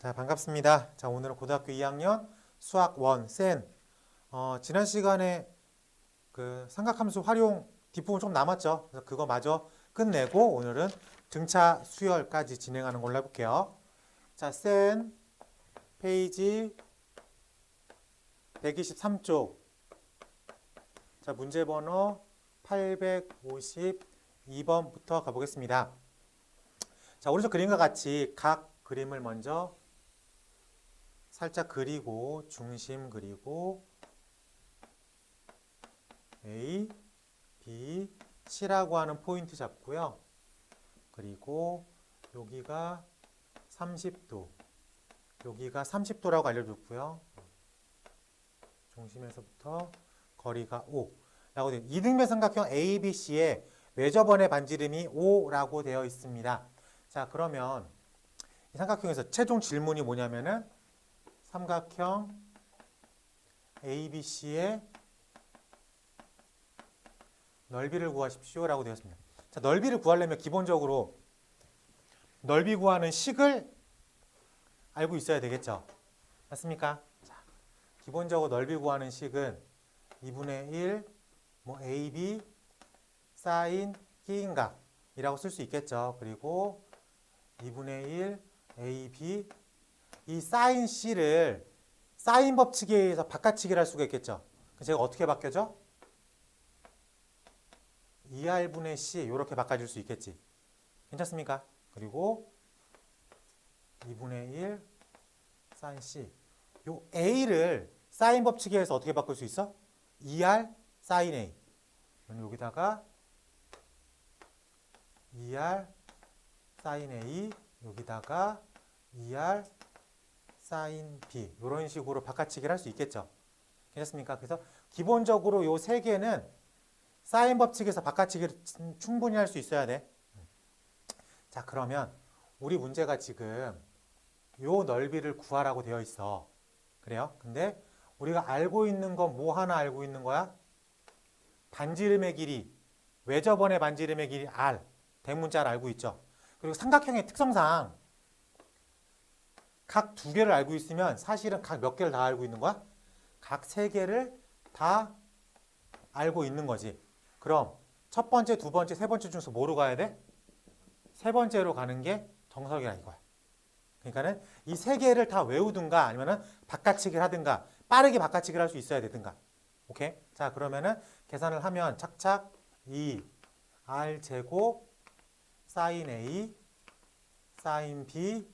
자, 반갑습니다. 자, 오늘은 고등학교 2학년 수학 1 센. 지난 시간에 그 삼각함수 활용 뒷부분 좀 남았죠. 그래서 그거 마저 끝내고 오늘은 등차 수열까지 진행하는 걸로 해볼게요. 자, 센 페이지 123쪽. 자, 문제 번호 852번부터 가보겠습니다. 자, 오른쪽 그림과 같이 각 그림을 먼저 살짝 그리고 중심 그리고 A, B, C라고 하는 포인트 잡고요. 그리고 여기가 30도, 여기가 30도라고 알려줬고요. 중심에서부터 거리가 5 라고 되어 이등변 삼각형 ABC의 외접원의 반지름이 5라고 되어 있습니다. 자, 그러면 이 삼각형에서 최종 질문이 뭐냐면은 삼각형 ABC의 넓이를 구하십시오 라고 되었습니다. 자, 넓이를 구하려면 기본적으로 넓이 구하는 식을 알고 있어야 되겠죠. 맞습니까? 자, 기본적으로 넓이 구하는 식은 2분의 1 뭐 AB 사인 끼인각이라고 쓸 수 있겠죠. 그리고 2분의 1 AB 이 사인 C를 사인 법칙에 의해서 바깥치기를 할 수가 있겠죠. 그래서 제가 어떻게 바뀌어져? 2R분의 C 이렇게 바꿔줄 수 있겠지. 괜찮습니까? 그리고 2분의 1 사인 C 요 A를 사인 법칙에 의해서 어떻게 바꿀 수 있어? 2R 사인 A 여기다가 2R 사인 A 여기다가 2R 사인 B 이런 식으로 바꿔치기를 할 수 있겠죠. 괜찮습니까? 그래서 기본적으로 요 세 개는 사인 법칙에서 바꿔치기를 충분히 할 수 있어야 돼. 자, 그러면 우리 문제가 지금 요 넓이를 구하라고 되어 있어. 그래요? 근데 우리가 알고 있는 건 뭐 하나 알고 있는 거야? 반지름의 길이, 외접원의 반지름의 길이 R, 대문자를 알고 있죠. 그리고 삼각형의 특성상 각 두 개를 알고 있으면 사실은 각 몇 개를 다 알고 있는 거야? 각 세 개를 다 알고 있는 거지. 그럼 첫 번째, 두 번째, 세 번째 중에서 뭐로 가야 돼? 세 번째로 가는 게 정석이라 이거야. 그러니까는 이 세 개를 다 외우든가 아니면은 바꿔치기를 하든가 빠르게 바꿔치기를 할 수 있어야 되든가. 오케이? 자, 그러면은 계산을 하면 착착 2R 제곱 사인 A 사인 B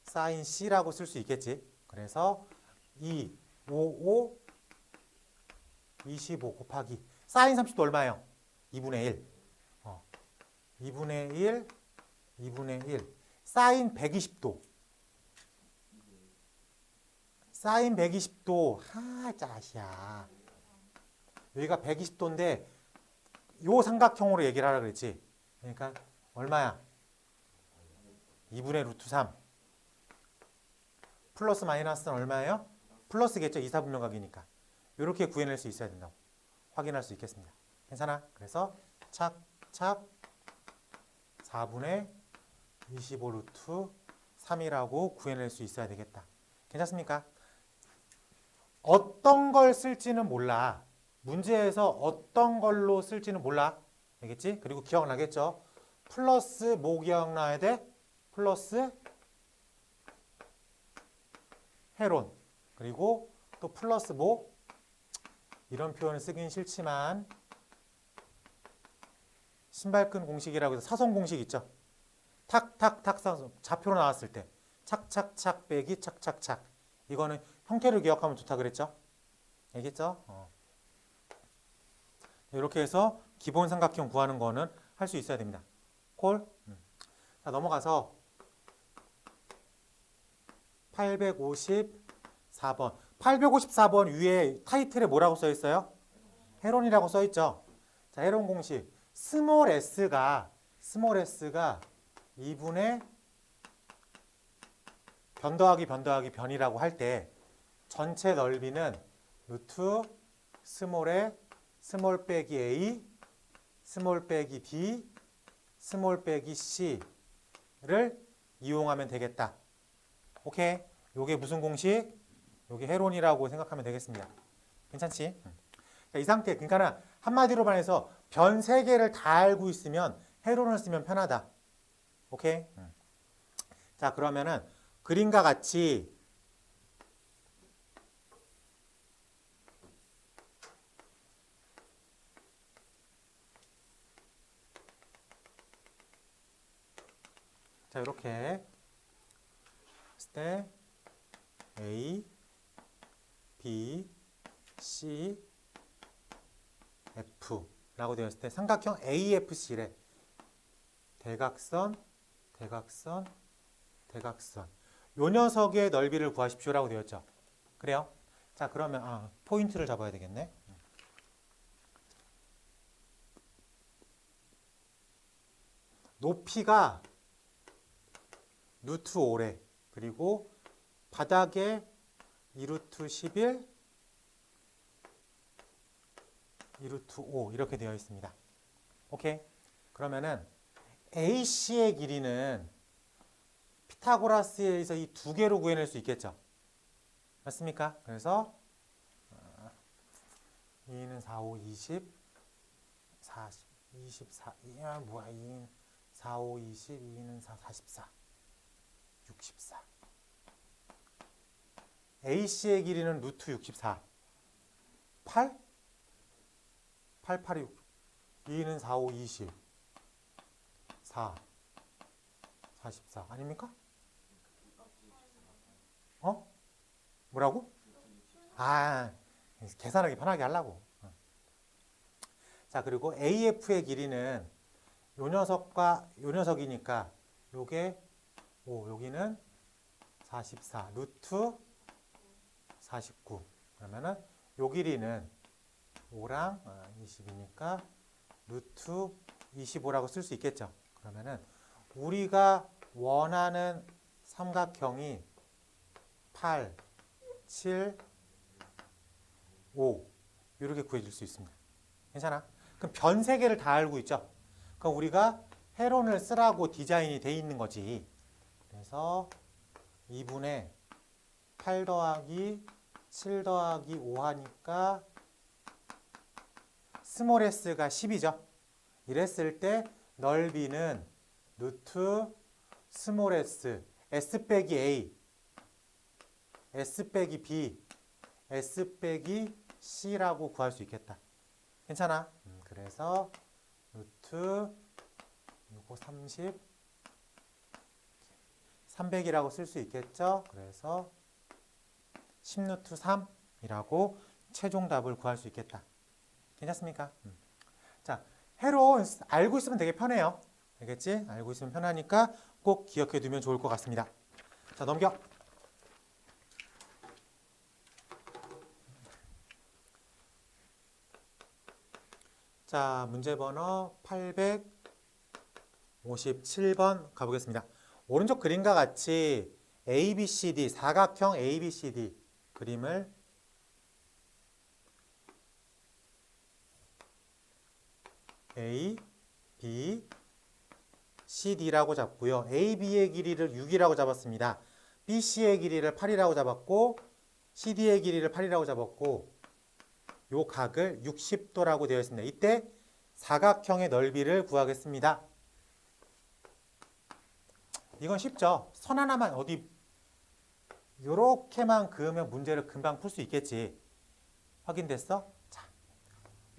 사인 C라고 쓸 수 있겠지. 그래서 2, 5, 5, 25 곱하기 사인 30도 얼마예요? 2분의 1. 2분의 1, 2분의 1. 사인 120도. 사인 120도. 하, 짜시야. 여기가 120도인데 요 삼각형으로 얘기를 하라 그랬지. 그러니까 얼마야? 2분의 루트 3. 플러스 마이너스는 얼마예요? 플러스겠죠. 이사분면각이니까. 이렇게 구해낼 수 있어야 된다고. 확인할 수 있겠습니다. 괜찮아? 그래서 착착 4분의 25 루트 3이라고 구해낼 수 있어야 되겠다. 괜찮습니까? 어떤 걸 쓸지는 몰라. 문제에서 어떤 걸로 쓸지는 몰라. 알겠지? 그리고 기억나겠죠? 플러스 뭐 기억나야 돼? 플러스 헤론. 그리고 또 플러스 뭐? 이런 표현을 쓰긴 싫지만 신발끈 공식이라고 해서 사선 공식 있죠? 탁탁탁 좌표로 나왔을 때 착착착 빼기 착착착. 이거는 형태를 기억하면 좋다 그랬죠? 알겠죠? 이렇게 해서 기본 삼각형 구하는 거는 할 수 있어야 됩니다. 콜? 자, 넘어가서 854번. 854번 위에 타이틀에 뭐라고 써 있어요? 헤론이라고 써 있죠. 자, 헤론 공식. 스몰 s가 2분의 변 더하기 변이라고 할 때 전체 넓이는 루트 스몰의 스몰 빼기 a, 스몰 빼기 b, 스몰 빼기 c를 이용하면 되겠다. 오케이. 요게 무슨 공식? 요게 헤론이라고 생각하면 되겠습니다. 괜찮지? 자, 이 상태. 그러니까 한마디로 말해서 변 세 개를 다 알고 있으면 헤론을 쓰면 편하다. 오케이? 자, 그러면은 그림과 같이 자, 이렇게 했을 때 A, B, C, F라고 되어 있을 때 삼각형 AFC래. 대각선, 대각선, 대각선. 요 녀석의 넓이를 구하십시오라고 되어 있죠. 그래요? 자, 그러면 포인트를 잡아야 되겠네. 높이가 루트 5래. 그리고 바닥에 2루트 11, 2루트 5 이렇게 되어 있습니다. 오케이? 그러면은 AC의 길이는 피타고라스에서 이 두 개로 구해낼 수 있겠죠? 맞습니까? 그래서 2는 4, 5, 20, 40, 24, 뭐야 2는 4, 5, 20, 2는 4, 44, 64. AC의 길이는 루트 64. 8? 8, 8, 6. 2는 4, 5, 20. 4, 44. 아닙니까? 뭐라고? 계산하기 편하게 하려고. 자, 그리고 AF의 길이는 요 녀석과 요 녀석이니까 요게 5, 여기는 44, 루트 49. 그러면은 요 길이는 5랑 20이니까 루트 25라고 쓸 수 있겠죠. 그러면은 우리가 원하는 삼각형이 8, 7, 5 이렇게 구해질 수 있습니다. 괜찮아? 그럼 변 세 개를 다 알고 있죠? 그럼 우리가 헤론을 쓰라고 디자인이 돼 있는 거지. 그래서 2분의 8 더하기 7 더하기 5 하니까 스몰 s가 10이죠. 이랬을 때 넓이는 루트 스몰 s, s 빼기 a, s 빼기 b, s 빼기 c라고 구할 수 있겠다. 괜찮아? 그래서 루트 요거 30, 300이라고 쓸 수 있겠죠? 그래서 10루트 3이라고 최종 답을 구할 수 있겠다. 괜찮습니까? 자, 헤론 알고 있으면 되게 편해요. 알겠지? 알고 있으면 편하니까 꼭 기억해 두면 좋을 것 같습니다. 자, 넘겨. 자, 문제 번호 857번 가보겠습니다. 오른쪽 그림과 같이 ABCD, 사각형 ABCD 그림을 A, B, CD라고 잡고요. AB의 길이를 6이라고 잡았습니다. BC의 길이를 8이라고 잡았고 CD의 길이를 8이라고 잡았고 요 각을 60도라고 되어 있습니다. 이때 사각형의 넓이를 구하겠습니다. 이건 쉽죠. 선 하나만 어디 요렇게만 그으면 문제를 금방 풀 수 있겠지. 확인됐어? 자,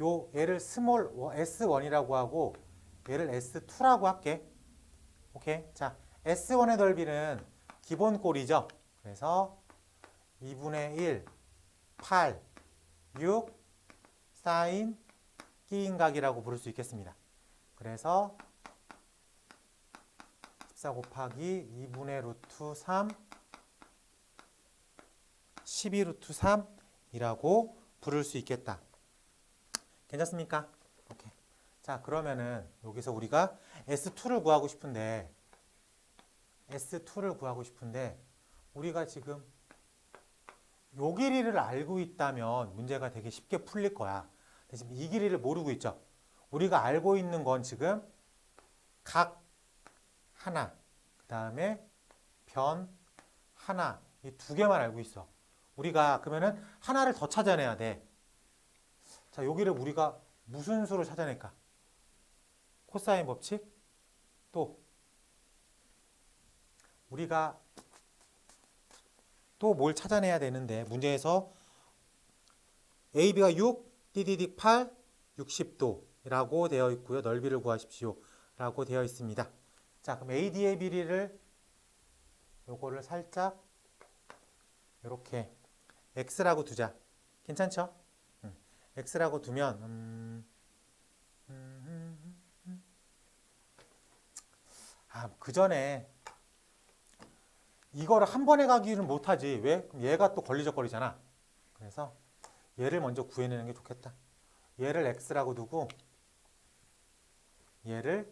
요 얘를 스몰 S1이라고 하고 얘를 S2라고 할게. 오케이. 자, S1의 넓이는 기본 꼴이죠. 그래서 2분의 1, 8, 6 사인 끼인 각이라고 부를 수 있겠습니다. 그래서 14 곱하기 2분의 루트 3 12 루트 3이라고 부를 수 있겠다. 괜찮습니까? 오케이. 자, 그러면은 여기서 우리가 S2를 구하고 싶은데 우리가 지금 요 길이를 알고 있다면 문제가 되게 쉽게 풀릴 거야. 근데 지금 이 길이를 모르고 있죠. 우리가 알고 있는 건 지금 각 하나, 그 다음에 변 하나, 이 두 개만 알고 있어. 우리가 그러면은 하나를 더 찾아내야 돼. 자, 여기를 우리가 무슨 수를 찾아낼까? 코사인 법칙? 또 우리가 또 뭘 찾아내야 되는데 문제에서 AB가 6, DDD 8, 60도라고 되어 있고요. 넓이를 구하십시오. 라고 되어 있습니다. 자, 그럼 AD의 비리를 요거를 살짝 이렇게 X라고 두자. 괜찮죠? X라고 두면 그 전에 이거를 한 번에 가기는 못하지. 왜? 그럼 얘가 또 걸리적거리잖아. 그래서 얘를 먼저 구해내는 게 좋겠다. 얘를 X라고 두고 얘를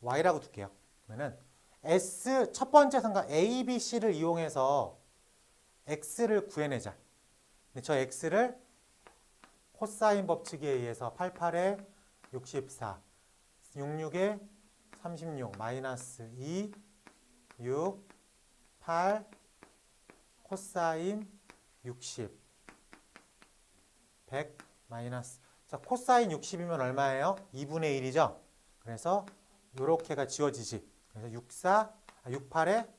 Y라고 둘게요. 그러면은 S 첫 번째 삼각 A, B, C를 이용해서 X를 구해내자. 근데 저 X를 코사인 법칙에 의해서 88에 64, 66에 36, 마이너스 2, 6, 8, 코사인 60, 100, 마이너스. 자, 코사인 60이면 얼마예요? 2분의 1이죠? 그래서 요렇게가 지워지지. 그래서 68에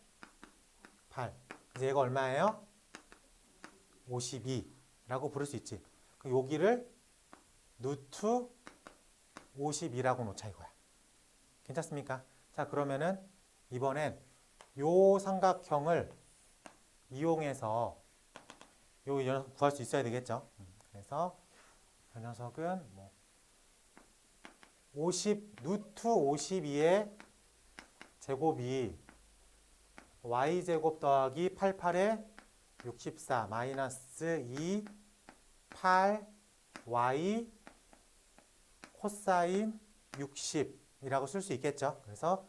8. 그래서 얘가 얼마예요? 52라고 부를 수 있지. 여기를 루트 52라고 놓자 이거야. 괜찮습니까? 자, 그러면은 이번엔 요 삼각형을 이용해서 요 녀석 구할 수 있어야 되겠죠. 그래서 이 녀석은 뭐 루트 52의 제곱이 y제곱 더하기 88의 64 마이너스 2 8 y 코사인 60이라고 쓸 수 있겠죠. 그래서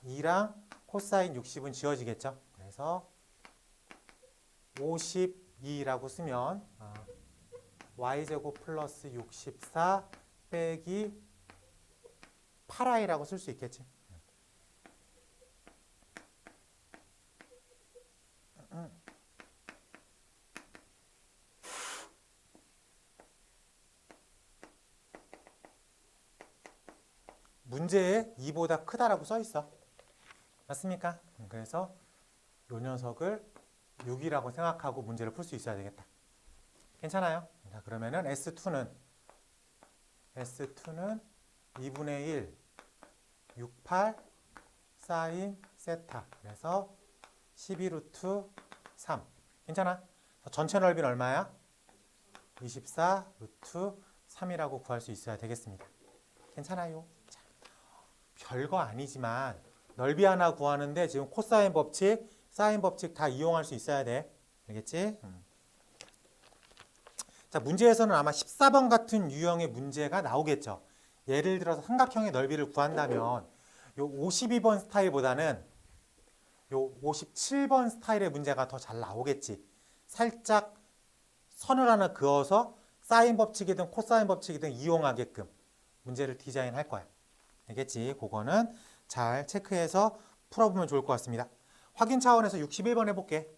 2랑 코사인 60은 지워지겠죠. 그래서 52라고 쓰면 y제곱 플러스 64 빼기 8i라고 쓸 수 있겠지. 문제에 2보다 크다라고 써 있어. 맞습니까? 그래서 이 녀석을 6이라고 생각하고 문제를 풀 수 있어야 되겠다. 괜찮아요? 자, 그러면은 S2는 2분의 1, 68 사인 세타. 그래서 12루트 3. 괜찮아? 전체 넓이는 얼마야? 24 루트 3이라고 구할 수 있어야 되겠습니다. 괜찮아요? 자, 별거 아니지만 넓이 하나 구하는데 지금 코사인 법칙, 사인 법칙 다 이용할 수 있어야 돼. 알겠지? 자, 문제에서는 아마 14번 같은 유형의 문제가 나오겠죠. 예를 들어서 삼각형의 넓이를 구한다면 요 52번 스타일보다는 요 57번 스타일의 문제가 더 잘 나오겠지. 살짝 선을 하나 그어서 사인 법칙이든 코사인 법칙이든 이용하게끔 문제를 디자인할 거야. 알겠지? 그거는 잘 체크해서 풀어보면 좋을 것 같습니다. 확인 차원에서 61번 해볼게.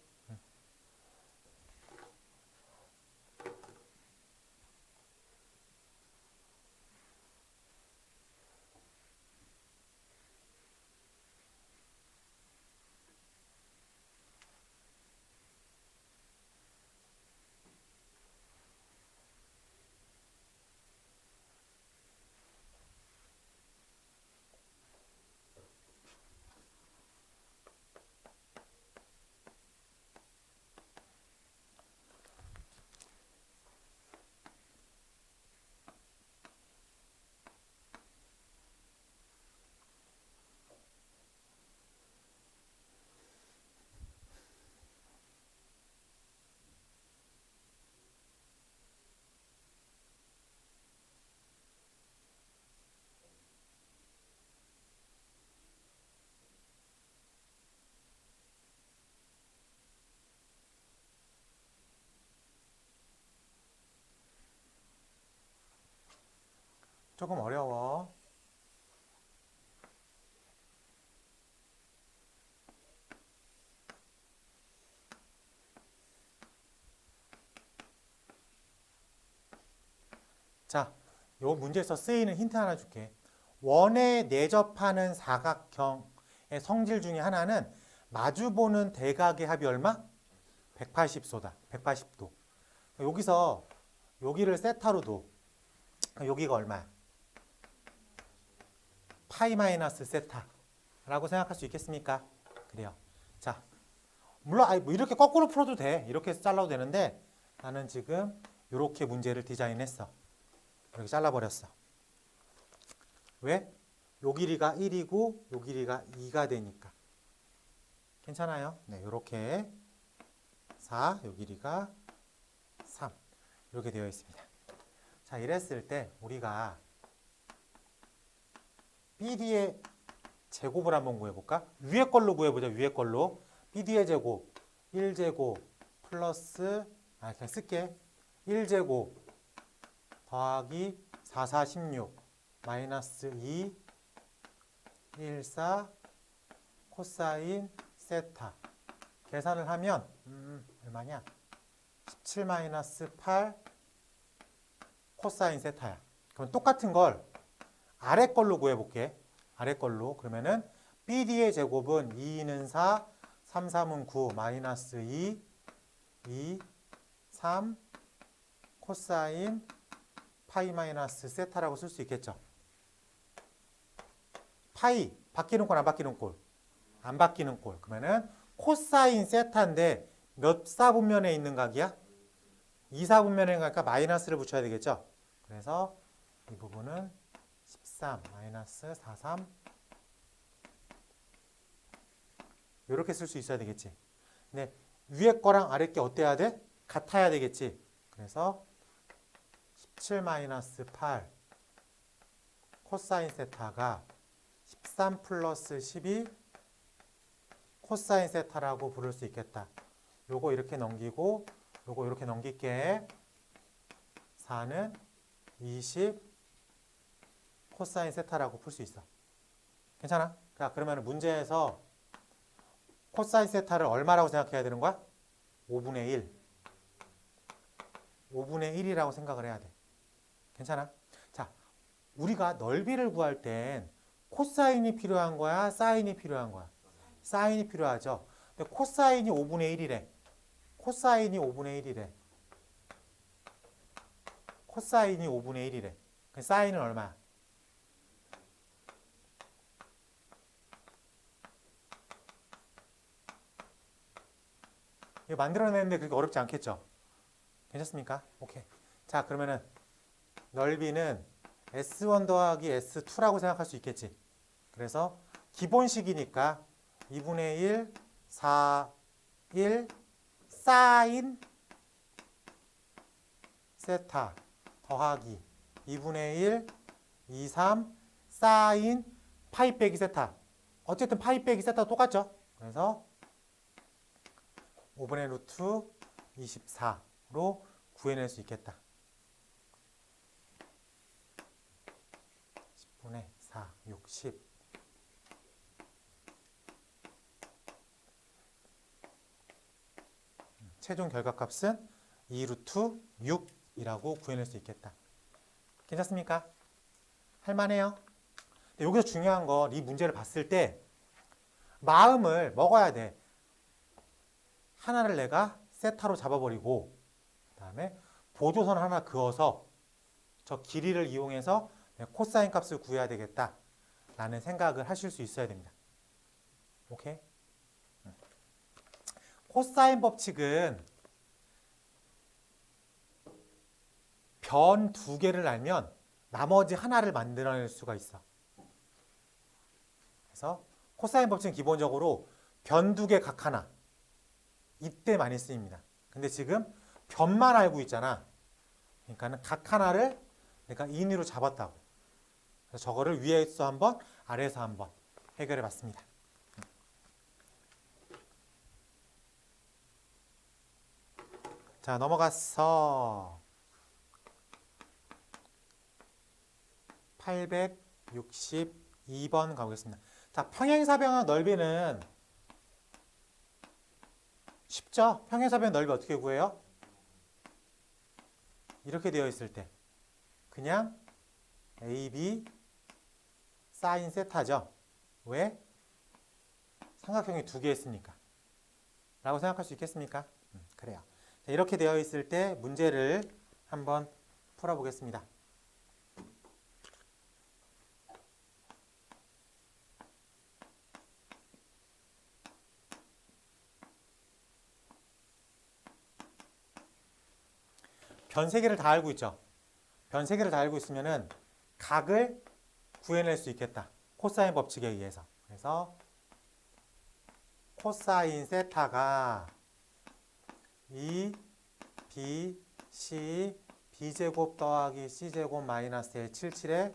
조금 어려워. 자, 요 문제에서 쓰이는 힌트 하나 줄게. 원에 내접하는 사각형의 성질 중에 하나는 마주보는 대각의 합이 얼마? 180도다. 180도. 여기서 여기를 세타로 둬. 여기가 얼마야? 파이 마이너스 세타라고 생각할 수 있겠습니까? 그래요. 자, 물론 뭐 이렇게 거꾸로 풀어도 돼. 이렇게 해서 잘라도 되는데 나는 지금 이렇게 문제를 디자인했어. 이렇게 잘라버렸어. 왜? 요 길이가 1이고 요 길이가 2가 되니까. 괜찮아요? 네, 이렇게 4, 요 길이가 3 이렇게 되어 있습니다. 자, 이랬을 때 우리가 BD의 제곱을 한번 구해볼까? 위에 걸로 구해보자. 위에 걸로. BD의 제곱 1제곱 플러스 그냥 쓸게. 1제곱 더하기 4, 4, 16 마이너스 2 1, 4 코사인 세타 계산을 하면 얼마냐? 17 마이너스 8 코사인 세타야. 그럼 똑같은 걸 아래 걸로 구해볼게. 아래 걸로. 그러면은 BD의 제곱은 2는 4, 3, 3은 9, 마이너스 2, 2, 3, 코사인 파이 마이너스 세타라고 쓸 수 있겠죠. 파이, 바뀌는 꼴 안 바뀌는 꼴? 안 바뀌는 꼴. 그러면은 코사인 세타인데 몇 사분면에 있는 각이야? 2사분면에 있는 각이니까 마이너스를 붙여야 되겠죠. 그래서 이 부분은 13 마이너스 43 이렇게 쓸 수 있어야 되겠지. 근데 위에 거랑 아래 게 어때야 돼? 같아야 되겠지. 그래서 17 마이너스 8 코사인 세타가 13 플러스 12 코사인 세타라고 부를 수 있겠다. 요거 이렇게 넘기고 요거 이렇게 넘길게. 4는 20 코사인 세타라고 풀 수 있어. 괜찮아? 자, 그러면 문제에서 코사인 세타를 얼마라고 생각해야 되는 거야? 5분의 1. 5분의 1이라고 생각을 해야 돼. 괜찮아? 자, 우리가 넓이를 구할 땐 코사인이 필요한 거야? 사인이 필요한 거야? 사인이 필요하죠. 근데 코사인이 5분의 1이래. 코사인이 5분의 1이래. 코사인이 5분의 1이래. 사인은 얼마야? 이거 만들어내는데 그렇게 어렵지 않겠죠? 괜찮습니까? 오케이. 자, 그러면은 넓이는 S1 더하기 S2라고 생각할 수 있겠지. 그래서 기본식이니까 2분의 1, 4, 1 사인 세타 더하기 2분의 1, 2, 3 사인 파이 빼기 세타. 어쨌든 파이 빼기 세타 똑같죠? 그래서 5분의 루트 24로 구해낼 수 있겠다. 10분의 4, 60. 최종 결과값은 2루트 6이라고 구해낼 수 있겠다. 괜찮습니까? 할만해요? 근데 여기서 중요한 건 이 문제를 봤을 때 마음을 먹어야 돼. 하나를 내가 세타로 잡아버리고 그 다음에 보조선 하나 그어서 저 길이를 이용해서 코사인 값을 구해야 되겠다 라는 생각을 하실 수 있어야 됩니다. 오케이? 코사인 법칙은 변 두 개를 알면 나머지 하나를 만들어낼 수가 있어. 그래서 코사인 법칙은 기본적으로 변 두 개 각 하나 이때 많이 쓰입니다. 근데 지금 변만 알고 있잖아. 그러니까 각 하나를 내가 인위로 잡았다고. 그래서 저거를 위에서 한번 아래에서 한번 해결해 봤습니다. 자, 넘어가서 862번 가보겠습니다. 자, 평행사변의 넓이는 쉽죠? 평행사변 넓이 어떻게 구해요? 이렇게 되어 있을 때 그냥 AB 사인 세타죠. 왜? 삼각형이 두 개 있으니까. 라고 생각할 수 있겠습니까? 그래요. 자, 이렇게 되어 있을 때 문제를 한번 풀어보겠습니다. 변 세 개를 다 알고 있죠. 변 세 개를 다 알고 있으면은 각을 구해낼 수 있겠다. 코사인 법칙에 의해서. 그래서 코사인 세타가 2 B, C, B제곱 더하기 C제곱 마이너스 177에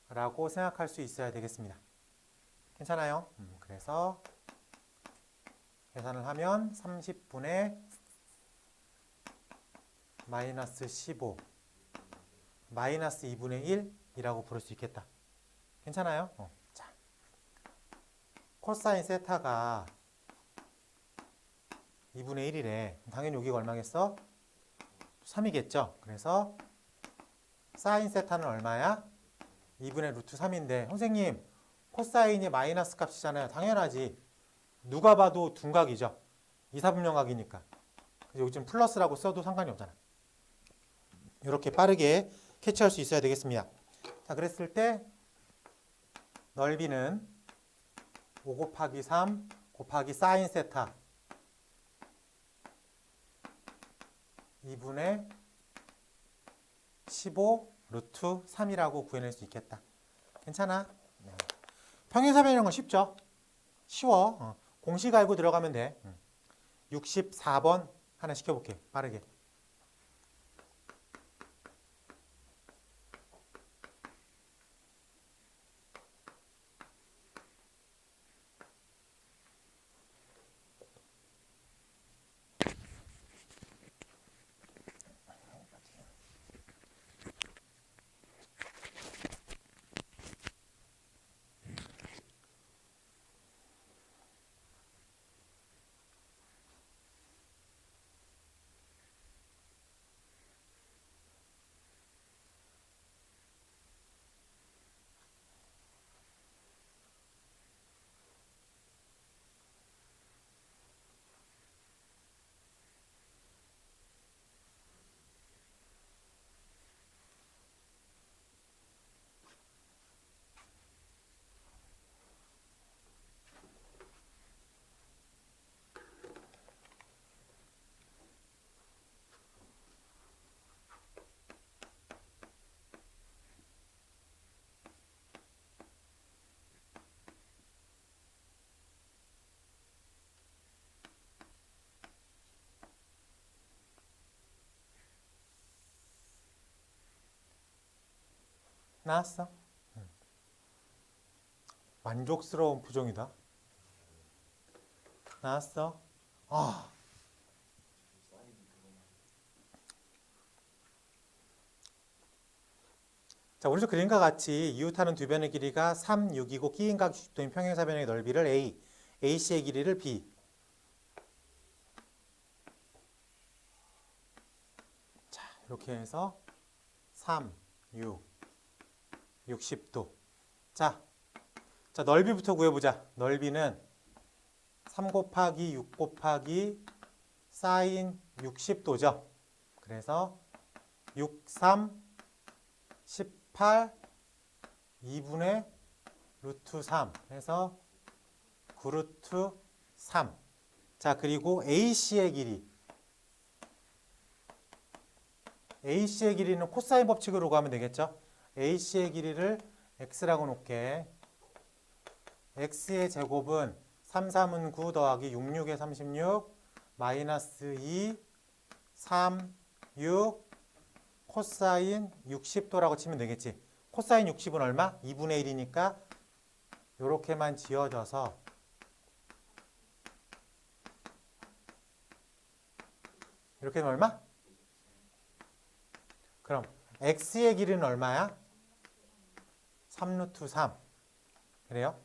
라고 생각할 수 있어야 되겠습니다. 괜찮아요? 그래서 계산을 하면 30분의 마이너스 15 마이너스 2분의 1이라고 부를 수 있겠다. 괜찮아요? 자, 코사인 세타가 2분의 1이래. 당연히 여기가 얼마겠어? 3이겠죠? 그래서 사인 세타는 얼마야? 2분의 루트 3인데 선생님 코사인이 마이너스 값이잖아요. 당연하지. 누가 봐도 둔각이죠. 이사분면각이니까. 그래서 여기 지금 플러스라고 써도 상관이 없잖아. 이렇게 빠르게 캐치할 수 있어야 되겠습니다. 자, 그랬을 때 넓이는 5 곱하기 3 곱하기 사인 세타 2분의 15 루트 3이라고 구해낼 수 있겠다. 괜찮아? 네. 평행사변형은 건 쉽죠? 쉬워. 공식 알고 들어가면 돼. 64번 하나 시켜볼게. 빠르게. 나왔어? 만족스러운 표정이다. 나왔어? 아. 자, 오른쪽 그림과 같이 이웃하는 두 변의 길이가 3, 6이고 끼인 각 60도인 평행사변의 넓이를 A, AC의 길이를 B. 자, 이렇게 해서 3, 6, 60도. 자, 넓이부터 구해보자. 넓이는 3 곱하기 6 곱하기 사인 60도죠. 그래서 6, 3, 18, 2분의 루트 3 해서 9루트 3. 자, 그리고 AC의 길이. AC의 길이는 코사인 법칙으로 구하면 되겠죠. AC의 길이를 x라고 놓게. x의 제곱은 3, 3은 9 더하기 6, 6에 36 마이너스 2, 3, 6 코사인 60도라고 치면 되겠지. 코사인 60은 얼마? 2분의 1이니까 이렇게만 지어져서 이렇게 되면 얼마? 그럼 x의 길이는 얼마야? 3루트 3. 그래요?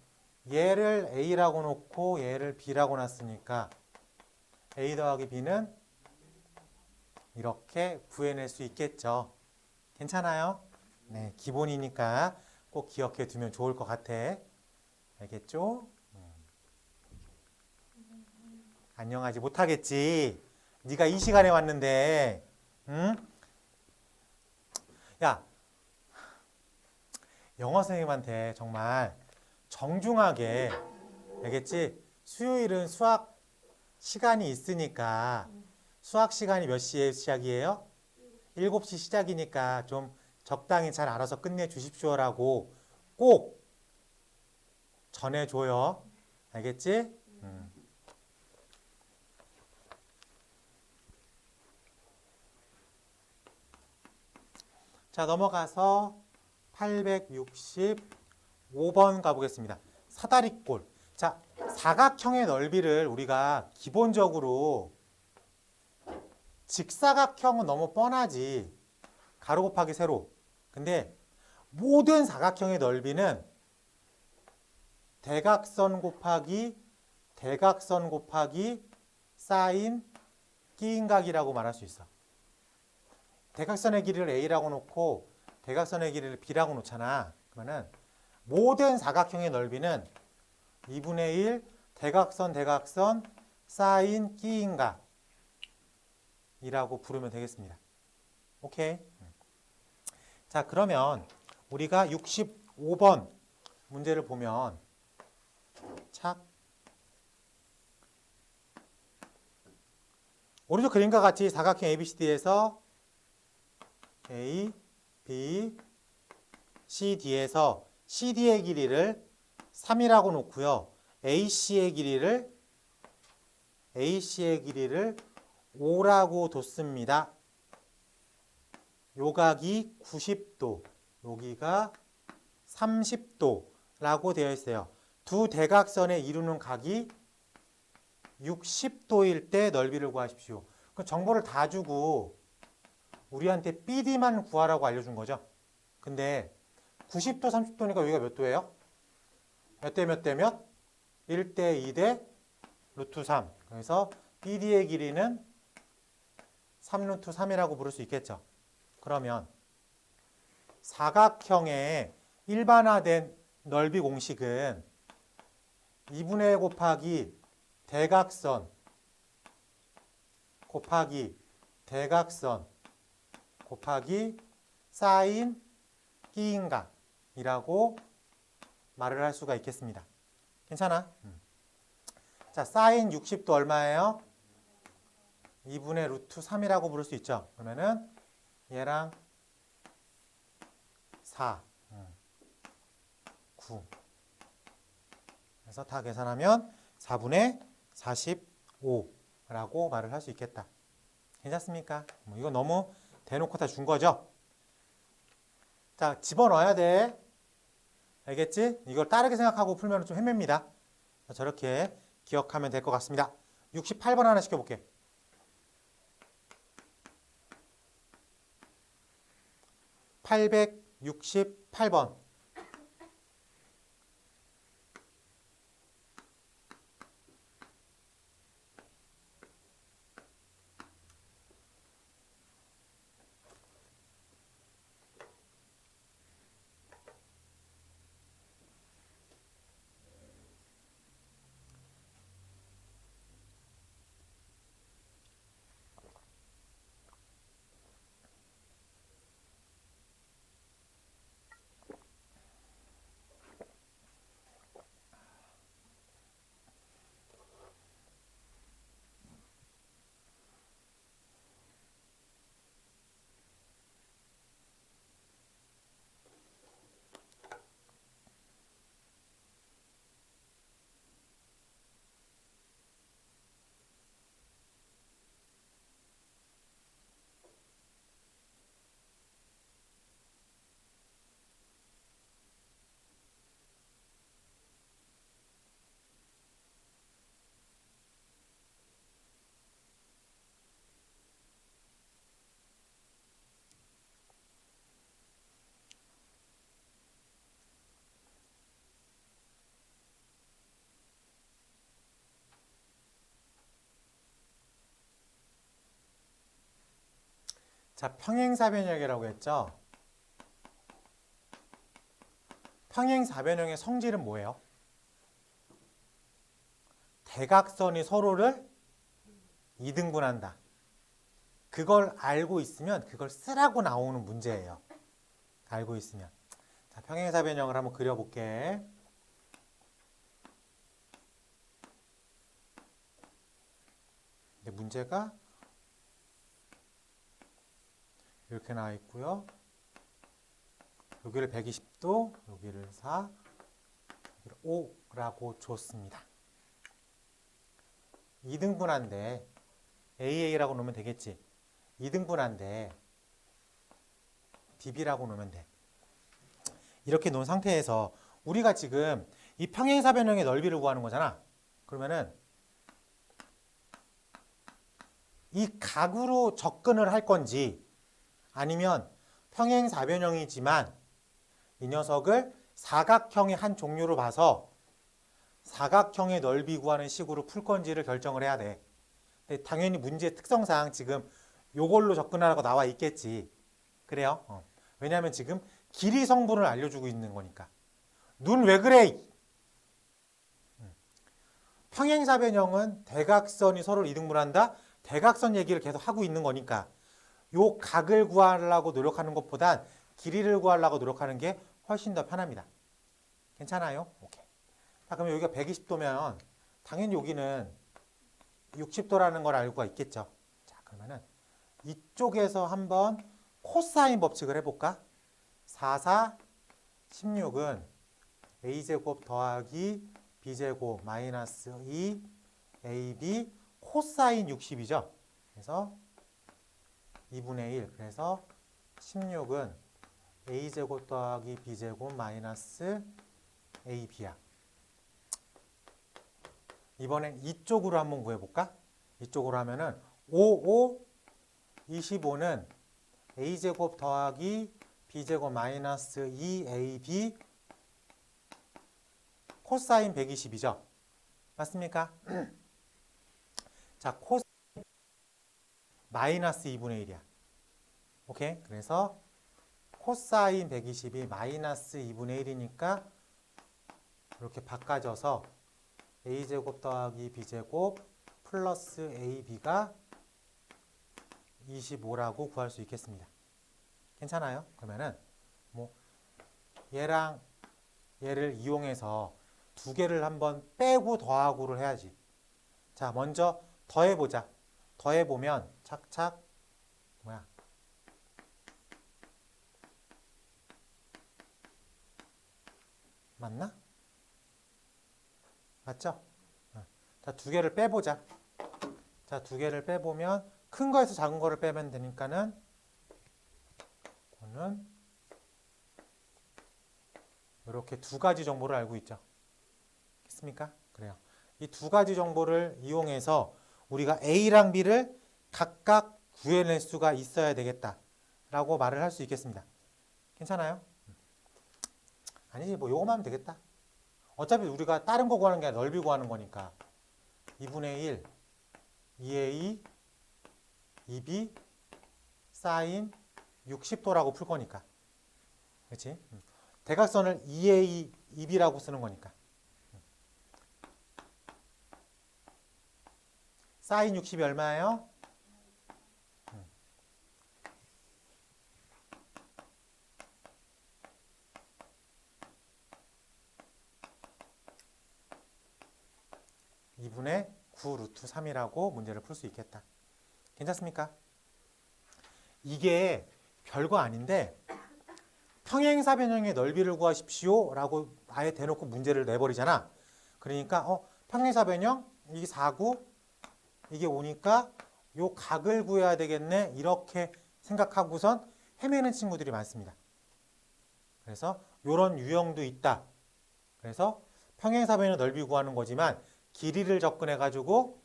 얘를 a라고 놓고 얘를 b라고 놨으니까 a 더하기 b는 이렇게 구해낼 수 있겠죠. 괜찮아요? 네, 기본이니까 꼭 기억해 두면 좋을 것 같아. 알겠죠? 안녕하지 못하겠지. 네가 이 시간에 왔는데, 응? 야, 영어 선생님한테 정말 정중하게, 알겠지? 수요일은 수학 시간이 있으니까 수학 시간이 몇 시에 시작이에요? 7시 시작이니까 좀 적당히 잘 알아서 끝내 주십시오라고 꼭 전해줘요. 알겠지? 자, 넘어가서 865번 가보겠습니다. 사다리꼴. 자, 사각형의 넓이를 우리가 기본적으로 직사각형은 너무 뻔하지. 가로 곱하기 세로. 근데 모든 사각형의 넓이는 대각선 곱하기 대각선 곱하기 사인 끼인각이라고 말할 수 있어. 대각선의 길이를 A라고 놓고 대각선의 길이를 B라고 놓잖아. 그러면은 모든 사각형의 넓이는 2분의 1 대각선 대각선 사인 끼인각이라고 부르면 되겠습니다. 오케이. 자, 그러면 우리가 65번 문제를 보면 착 오른쪽 그림과 같이 사각형 ABCD에서 A, B, CD에서 CD의 길이를 3이라고 놓고요. AC의 길이를 5라고 뒀습니다. 요 각이 90도, 여기가 30도라고 되어 있어요. 두 대각선에 이루는 각이 60도일 때 넓이를 구하십시오. 그 정보를 다 주고 우리한테 BD만 구하라고 알려준 거죠. 근데 90도, 30도니까 여기가 몇 도예요? 몇 대 몇 대 몇? 1대 2대 루트 3. 그래서 BD의 길이는 3 루트 3이라고 부를 수 있겠죠. 그러면 사각형의 일반화된 넓이 공식은 2분의 1 곱하기 대각선 곱하기 대각선 곱하기 사인 끼인각이라고 말을 할 수가 있겠습니다. 괜찮아? 자, 사인 60도 얼마예요? 2분의 루트 3이라고 부를 수 있죠. 그러면은 얘랑 4, 9. 그래서 다 계산하면 4분의 45라고 말을 할 수 있겠다. 괜찮습니까? 뭐 이거 너무 대놓고 다 준 거죠? 자, 집어넣어야 돼. 알겠지? 이걸 다르게 생각하고 풀면 좀 헤맵니다. 저렇게 기억하면 될 것 같습니다. 68번 하나 시켜볼게. 868번. 자, 평행사변형이라고 했죠? 평행사변형의 성질은 뭐예요? 대각선이 서로를 이등분한다. 그걸 알고 있으면 그걸 쓰라고 나오는 문제예요. 알고 있으면. 자, 평행사변형을 한번 그려볼게. 근데 문제가 이렇게 나와 있고요. 여기를 120도, 여기를 4, 여기를 5라고 줬습니다. 이등분한데 AA라고 놓으면 되겠지. 이등분한데 DB라고 놓으면 돼. 이렇게 놓은 상태에서 우리가 지금 이 평행사변형의 넓이를 구하는 거잖아. 그러면은 이 각으로 접근을 할 건지 아니면 평행사변형이지만 이 녀석을 사각형의 한 종류로 봐서 사각형의 넓이 구하는 식으로 풀 건지를 결정을 해야 돼. 근데 당연히 문제의 특성상 지금 요걸로 접근하라고 나와 있겠지. 그래요? 왜냐하면 지금 길이 성분을 알려주고 있는 거니까. 눈 왜 그래? 평행사변형은 대각선이 서로를 이등분한다. 대각선 얘기를 계속 하고 있는 거니까 요 각을 구하려고 노력하는 것보단 길이를 구하려고 노력하는 게 훨씬 더 편합니다. 괜찮아요? 오케이. 자, 그러면 여기가 120도면 당연히 여기는 60도라는 걸 알고가 있겠죠. 자, 그러면은 이쪽에서 한번 코사인 법칙을 해볼까? 4, 4, 16은 a제곱 더하기 b제곱 마이너스 2 ab 코사인 60이죠. 그래서 2분의 1. 그래서 16은 a제곱 더하기 b제곱 마이너스 ab야. 이번엔 이쪽으로 한번 구해볼까? 이쪽으로 하면은 5, 5, 25는 a제곱 더하기 b제곱 마이너스 2ab 코사인 120이죠. 맞습니까? 자, 코사인 마이너스 2분의 1이야. 오케이? 그래서 코사인 120이 마이너스 2분의 1이니까 이렇게 바꿔져서 a제곱 더하기 b제곱 플러스 ab가 25라고 구할 수 있겠습니다. 괜찮아요? 그러면은 뭐 얘랑 얘를 이용해서 두 개를 한번 빼고 더하고를 해야지. 자, 먼저 더해보자. 더해보면 착착 뭐야? 맞나? 맞죠? 자, 두 개를 빼보자. 자, 두 개를 빼보면 큰 거에서 작은 거를 빼면 되니까는 이거는 이렇게 두 가지 정보를 알고 있죠. 됐습니까? 그래요. 이 두 가지 정보를 이용해서 우리가 A랑 B를 각각 구해낼 수가 있어야 되겠다라고 말을 할 수 있겠습니다. 괜찮아요? 아니지, 뭐 요거만 하면 되겠다. 어차피 우리가 다른 거 구하는 게 아니라 넓이 구하는 거니까 2분의 1, 2A, 2B, 사인 60도라고 풀 거니까. 그렇지? 대각선을 2A, 2B라고 쓰는 거니까. 사인 60이 얼마예요? (2분의 9 루트 3이라고 문제를 풀 수 있겠다. 괜찮습니까? 이게 별거 아닌데 평행사변형의 넓이를 구하십시오 라고 아예 대놓고 문제를 내버리잖아. 그러니까 평행사변형 이게 4구 이게 5니까 요 각을 구해야 되겠네 이렇게 생각하고선 헤매는 친구들이 많습니다. 그래서 요런 유형도 있다. 그래서 평행사변형 넓이 구하는 거지만 길이를 접근해 가지고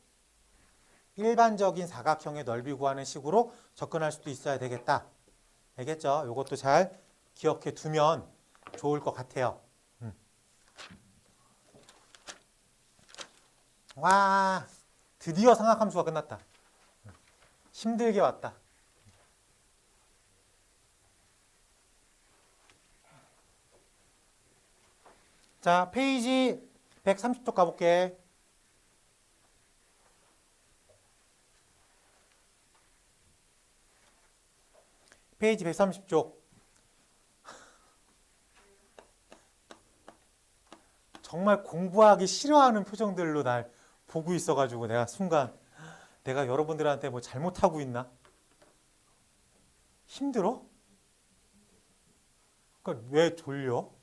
일반적인 사각형의 넓이 구하는 식으로 접근할 수도 있어야 되겠다. 알겠죠? 요것도 잘 기억해 두면 좋을 것 같아요. 와, 드디어 상학함수가 끝났다. 힘들게 왔다. 자, 페이지 130쪽 가볼게. 페이지 130쪽. 정말 공부하기 싫어하는 표정들로 날 보고 있어가지고 내가 순간 내가 여러분들한테 뭐 잘못하고 있나? 힘들어? 그러니까 왜 졸려?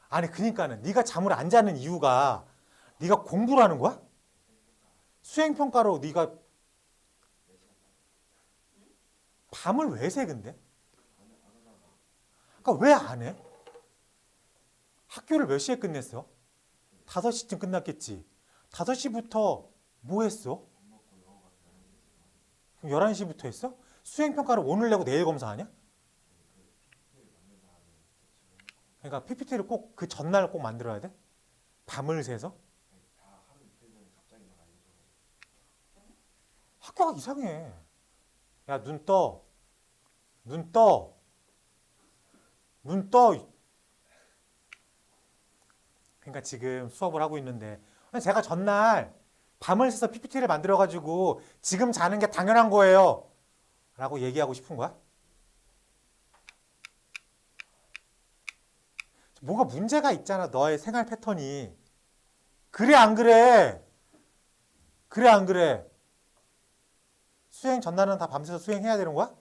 아니 그러니까는 네가 잠을 안 자는 이유가 네가 공부를 하는 거야? 수행평가로 네가 밤을 왜 새 근데? 그러니까 왜 안 해? 학교를 몇 시에 끝냈어? 5시쯤 끝났겠지. 5시부터 뭐 했어? 그럼 11시부터 했어? 수행평가를 오늘 내고 내일 검사하냐? 그러니까 PPT를 꼭 그 전날 꼭 만들어야 돼? 밤을 새서? 학교가 이상해. 야, 눈 떠. 눈 떠. 눈 떠. 그러니까 지금 수업을 하고 있는데 제가 전날 밤을 새서 PPT를 만들어가지고 지금 자는 게 당연한 거예요. 라고 얘기하고 싶은 거야? 뭐가 문제가 있잖아. 너의 생활 패턴이. 그래 안 그래? 그래 안 그래? 수행 전날은 다 밤새서 수행해야 되는 거야?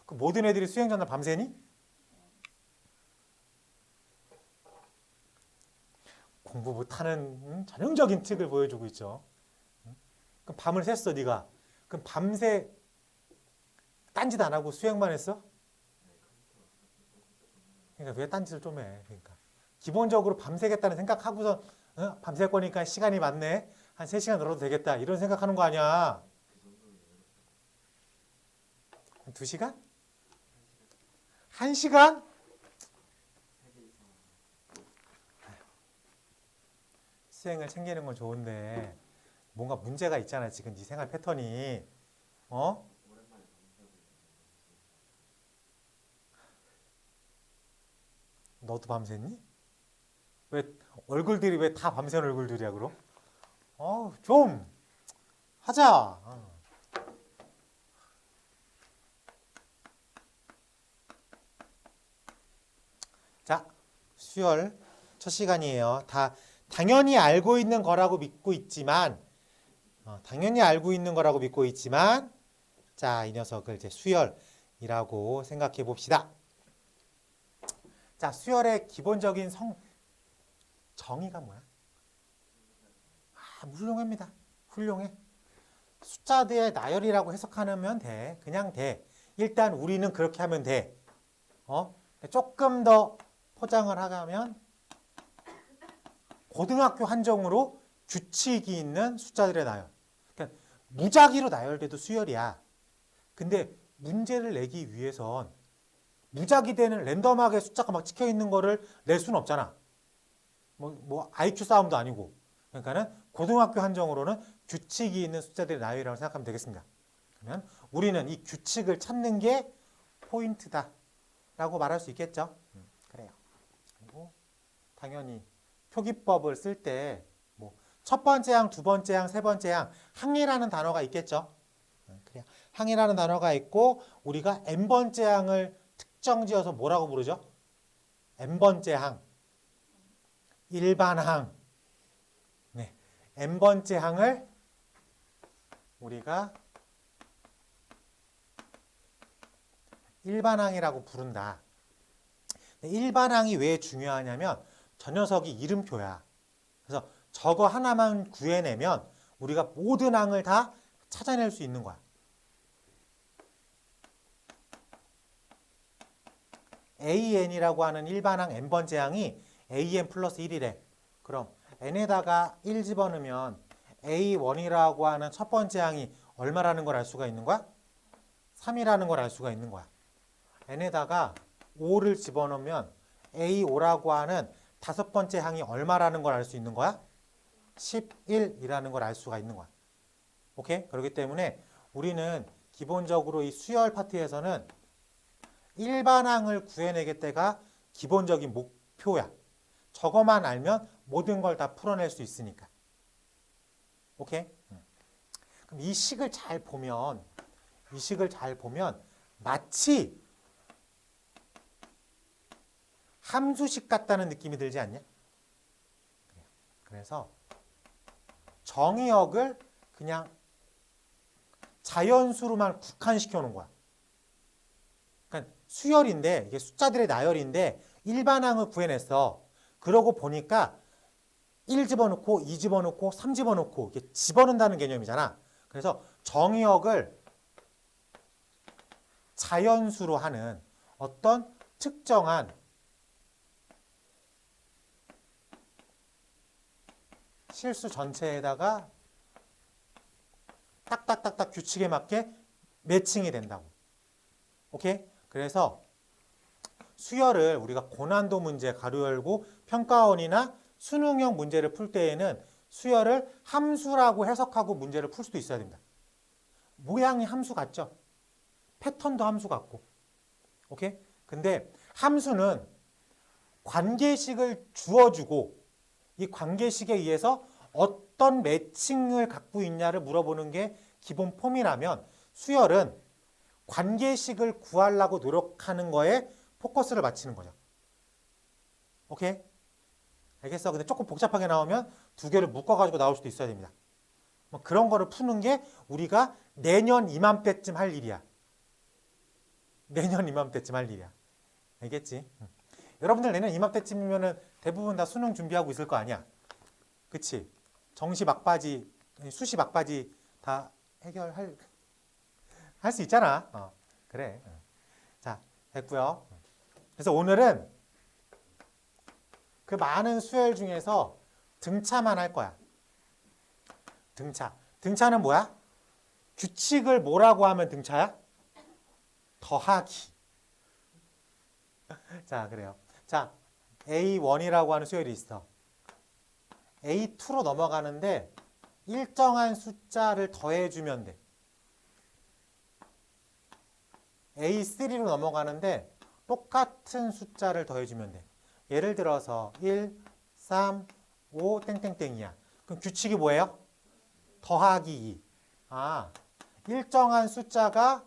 그 모든 애들이 수행 전날 밤새니? 공부 못하는 전형적인 특을 보여주고 있죠. 그럼 밤을 샜어 네가. 그럼 밤새 딴짓 안 하고 수행만 했어? 그러니까 왜 딴짓을 좀 해? 그러니까 기본적으로 밤새겠다는 생각하고서 밤샐 거니까 시간이 많네. 한 3시간 놀아도 되겠다. 이런 생각하는 거 아니야. 한 2시간? 1시간? 수행을 챙기는 건 좋은데 뭔가 문제가 있잖아. 지금 네 생활 패턴이. 어? 너도 밤샜니? 왜 얼굴들이 왜 다 밤샌 얼굴들이야 그럼? 좀 하자. 자, 수열 첫 시간이에요. 다 당연히 알고 있는 거라고 믿고 있지만 당연히 알고 있는 거라고 믿고 있지만 자, 이 녀석을 이제 수열이라고 생각해 봅시다. 자, 수열의 기본적인 정의가 뭐야? 훌륭합니다. 훌륭해. 숫자들의 나열이라고 해석하면 돼. 그냥 돼. 일단 우리는 그렇게 하면 돼. 조금 더 포장을 하자면 고등학교 한정으로 규칙이 있는 숫자들의 나열. 그러니까 무작위로 나열돼도 수열이야. 근데 문제를 내기 위해선 무작위 되는 랜덤하게 숫자가 막 찍혀 있는 거를 낼 수는 없잖아. 뭐 IQ 싸움도 아니고. 그러니까는 고등학교 한정으로는 규칙이 있는 숫자들의 나열이라고 생각하면 되겠습니다. 그러면 우리는 이 규칙을 찾는 게 포인트다라고 말할 수 있겠죠. 그래요. 그리고 당연히 표기법을 쓸 때 뭐 첫 번째 항, 두 번째 항, 세 번째 항, 항이라는 단어가 있겠죠. 그래요. 항이라는 단어가 있고 우리가 n번째 항을 특정지어서 뭐라고 부르죠? n번째 항, 일반 항. 네, n번째 항을 우리가 일반항이라고 부른다. 일반항이 왜 중요하냐면 저 녀석이 이름표야. 그래서 저거 하나만 구해내면 우리가 모든 항을 다 찾아낼 수 있는 거야. AN이라고 하는 일반항 n번째 항이 AN 플러스 1이래. 그럼 n에다가 1 집어넣으면 A1이라고 하는 첫 번째 항이 얼마라는 걸 알 수가 있는 거야? 3이라는 걸 알 수가 있는 거야. n에다가 5를 집어넣으면 A5라고 하는 다섯 번째 항이 얼마라는 걸 알 수 있는 거야? 11이라는 걸 알 수가 있는 거야. 오케이? 그렇기 때문에 우리는 기본적으로 이 수열 파트에서는 일반항을 구해내겠다가 기본적인 표야. 저거만 알면 모든 걸 다 풀어낼 수 있으니까. 오케이? 그럼 이 식을 잘 보면 마치 함수식 같다는 느낌이 들지 않냐? 그래서 정의역을 그냥 자연수로만 국한시켜 놓은 거야. 그러니까 수열인데 이게 숫자들의 나열인데 일반항을 구해냈어. 그러고 보니까 1 집어넣고 2 집어넣고 3 집어넣고 이게 집어넣는다는 개념이잖아. 그래서 정의역을 자연수로 하는 어떤 특정한 실수 전체에다가 딱딱딱딱 규칙에 맞게 매칭이 된다고. 오케이? 그래서 수열을 우리가 고난도 문제 가로 열고 평가원이나 수능형 문제를 풀 때에는 수열을 함수라고 해석하고 문제를 풀 수도 있어야 됩니다. 모양이 함수 같죠? 패턴도 함수 같고. 오케이? 근데 함수는 관계식을 주어주고 이 관계식에 의해서 어떤 매칭을 갖고 있냐를 물어보는 게 기본 폼이라면 수열은 관계식을 구하려고 노력하는 거에 포커스를 맞추는 거죠. 오케이? 알겠어? 근데 조금 복잡하게 나오면 두 개를 묶어가지고 나올 수도 있어야 됩니다. 뭐 그런 거를 푸는 게 우리가 내년 이맘때쯤 할 일이야. 내년 이맘때쯤 할 일이야. 알겠지? 여러분들 내년 이맘때쯤이면은 대부분 다 수능 준비하고 있을 거 아니야. 그치? 정시 막바지, 수시 막바지 다 해결할 수 있잖아. 그래. 자, 됐고요. 그래서 오늘은 그 많은 수열 중에서 등차만 할 거야. 등차. 등차는 뭐야? 규칙을 뭐라고 하면 등차야? 더하기. 자, 그래요. 자, A1이라고 하는 수열이 있어. A2로 넘어가는데 일정한 숫자를 더해주면 돼. A3로 넘어가는데 똑같은 숫자를 더해주면 돼. 예를 들어서 1, 3, 5 땡땡땡이야. 그럼 규칙이 뭐예요? 더하기 2. 아, 일정한 숫자가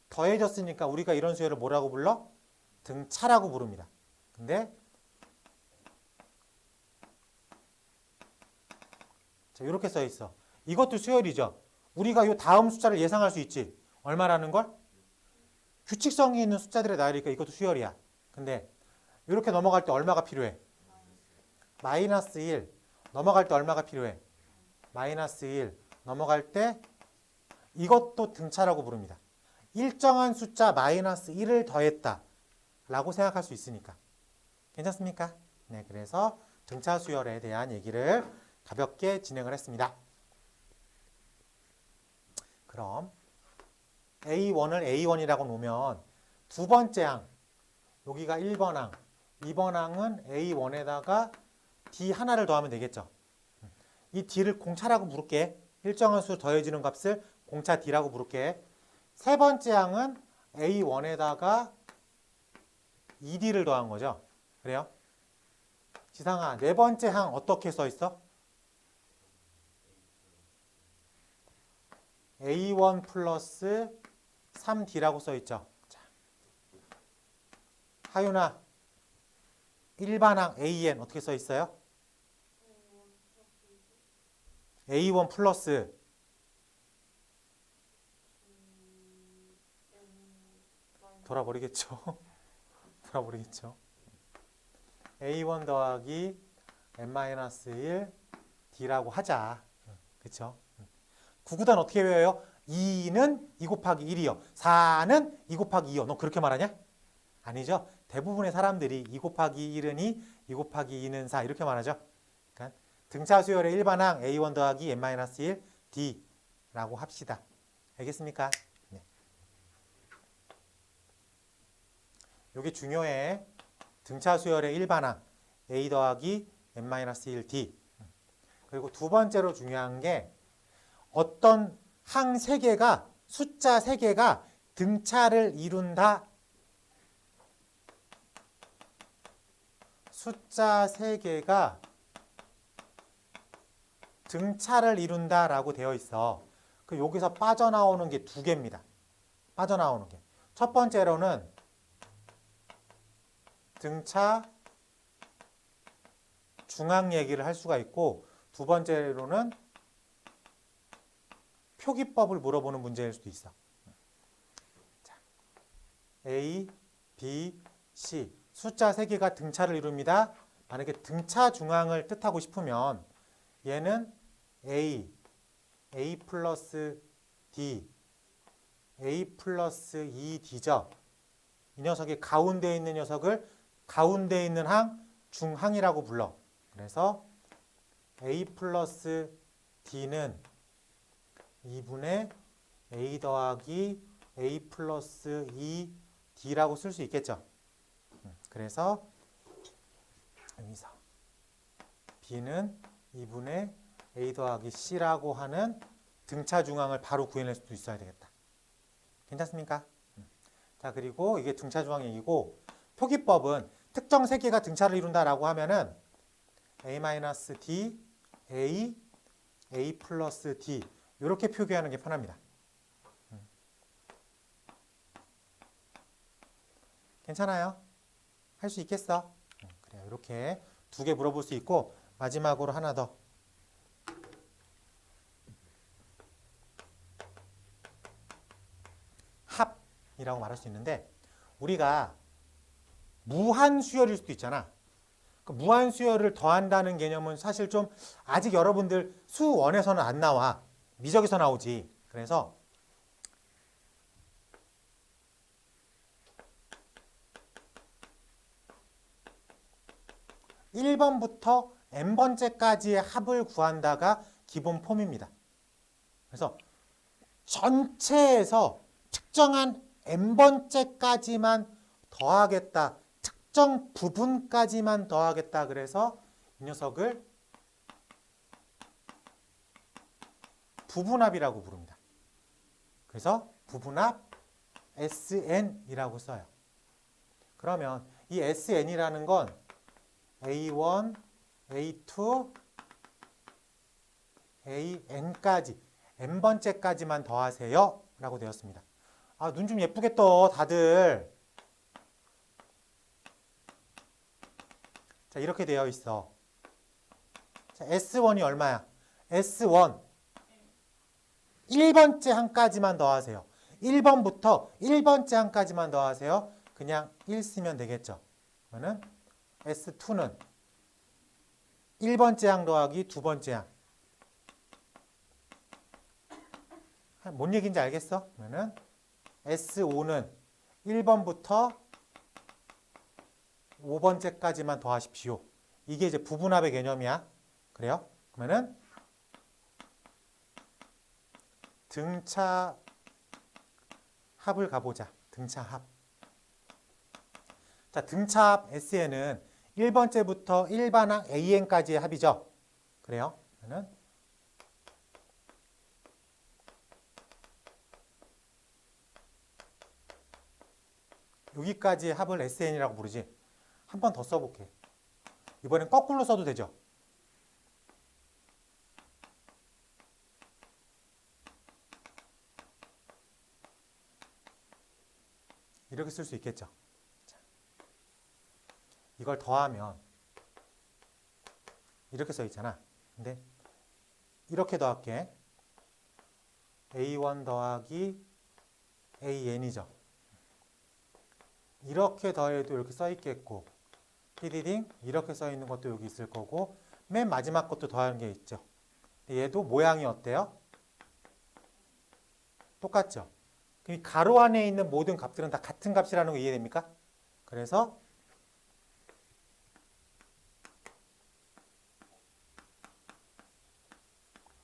더해졌으니까 우리가 이런 수열을 뭐라고 불러? 등차라고 부릅니다. 근데 자, 이렇게 써 있어. 이것도 수열이죠. 우리가 이 다음 숫자를 예상할 수 있지. 얼마라는 걸? 규칙성이 있는 숫자들의 나열이니까 이것도 수열이야. 근데 이렇게 넘어갈 때 얼마가 필요해? 마이너스 1. 넘어갈 때 얼마가 필요해? 마이너스 1. 넘어갈 때 이것도 등차라고 부릅니다. 일정한 숫자 마이너스 1을 더했다 라고 생각할 수 있으니까. 괜찮습니까? 네, 그래서 등차 수열에 대한 얘기를 가볍게 진행을 했습니다. 그럼 A1을 A1이라고 놓으면 두 번째 항, 여기가 1번 항, 2번 항은 A1에다가 D 하나를 더하면 되겠죠. 이 D를 공차라고 부를게. 일정한 수 더해지는 값을 공차 D라고 부를게. 세 번째 항은 A1에다가 2D를 더한 거죠. 그래요? 지상아, 네 번째 항 어떻게 써 있어? A1 플러스 3D라고 써 있죠. 자, 하윤아, 일반항 AN 어떻게 써 있어요? A1 플러스 돌아버리겠죠. 돌아버리겠죠. A1 더하기 N-1 D라고 하자. 그쵸? 구구단 어떻게 외워요? 2는 2 곱하기 1이요. 4는 2 곱하기 2요. 너 그렇게 말하냐? 아니죠. 대부분의 사람들이 2 곱하기 1은 2, 2 곱하기 2는 4 이렇게 말하죠. 그러니까 등차 수열의 일반항 A1 더하기 N-1 D라고 합시다. 알겠습니까? 네. 이게 중요해. 등차 수열의 일반항 A 더하기 N-1 D. 그리고 두 번째로 중요한 게 어떤 항 3개가 숫자 3개가 등차를 이룬다. 숫자 3개가 등차를 이룬다라고 되어 있어. 그 여기서 빠져나오는 게 2개입니다. 빠져나오는 게. 첫 번째로는 등차 중앙 얘기를 할 수가 있고, 두 번째로는 표기법을 물어보는 문제일 수도 있어. 자, A, B, C 숫자 3개가 등차를 이룹니다. 만약에 등차 중앙을 뜻하고 싶으면 얘는 A, A 플러스 D, A 플러스 2D죠. 이 녀석이 가운데 있는 녀석을 가운데 있는 항, 중항이라고 불러. 그래서 A 플러스 D는 2분의 A 더하기 A 플러스 2D라고 쓸 수 있겠죠. 그래서 여기서 B는 2분의 A 더하기 C라고 하는 등차 중앙을 바로 구해낼 수도 있어야 되겠다. 괜찮습니까? 자, 그리고 이게 등차 중앙 얘기고, 표기법은 특정 3개가 등차를 이룬다라고 하면은 A-D, A, A 플러스 D 이렇게 표기하는 게 편합니다. 괜찮아요? 할 수 있겠어? 그래요. 이렇게 2개 물어볼 수 있고, 마지막으로 하나 더. 합이라고 말할 수 있는데, 우리가 무한수열일 수도 있잖아. 그 무한수열을 더한다는 개념은 사실 좀 아직 여러분들 수원에서는 안 나와. 미적에서 나오지. 그래서 (1번부터) n번째까지의 합을 구한다가 기본 폼입니다. 그래서 전체에서 특정한 n번째까지만 더하겠다, 특정 부분까지만 더하겠다, 그래서 이 녀석을 부분합이라고 부릅니다. 그래서 부분합 SN이라고 써요. 그러면 이 SN이라는 건 A1, A2, AN까지 n번째까지만 더하세요 라고 되었습니다. 아, 눈 좀 예쁘게 떠 다들. 자, 이렇게 되어 있어. 자, S1이 얼마야? S1 1번째 항까지만 더하세요. 1번부터 1번째 항까지만 더하세요. 그냥 1 쓰면 되겠죠. 그러면 S2는 1번째 항 더하기 2번째 항. 뭔 얘기인지 알겠어? 그러면 S5는 1번부터 5번째까지만 더하십시오. 이게 이제 부분합의 개념이야. 그래요? 그러면은 등차 합을 가보자. 등차 합. 자, 등차 합 SN은 1번째부터 일반항 AN까지의 합이죠. 그래요? 그러면 여기까지의 합을 SN이라고 부르지. 한 번 더 써볼게. 이번엔 거꾸로 써도 되죠. 이렇게 쓸 수 있겠죠. 자, 이걸 더하면 이렇게 써 있잖아. 근데 이렇게 더할게. A1 더하기 AN이죠. 이렇게 더해도 이렇게 써 있겠고, 띠디딩 이렇게 써 있는 것도 여기 있을 거고, 맨 마지막 것도 더하는 게 있죠. 얘도 모양이 어때요? 똑같죠? 그럼 가로 안에 있는 모든 값들은 다 같은 값이라는 거 이해됩니까? 그래서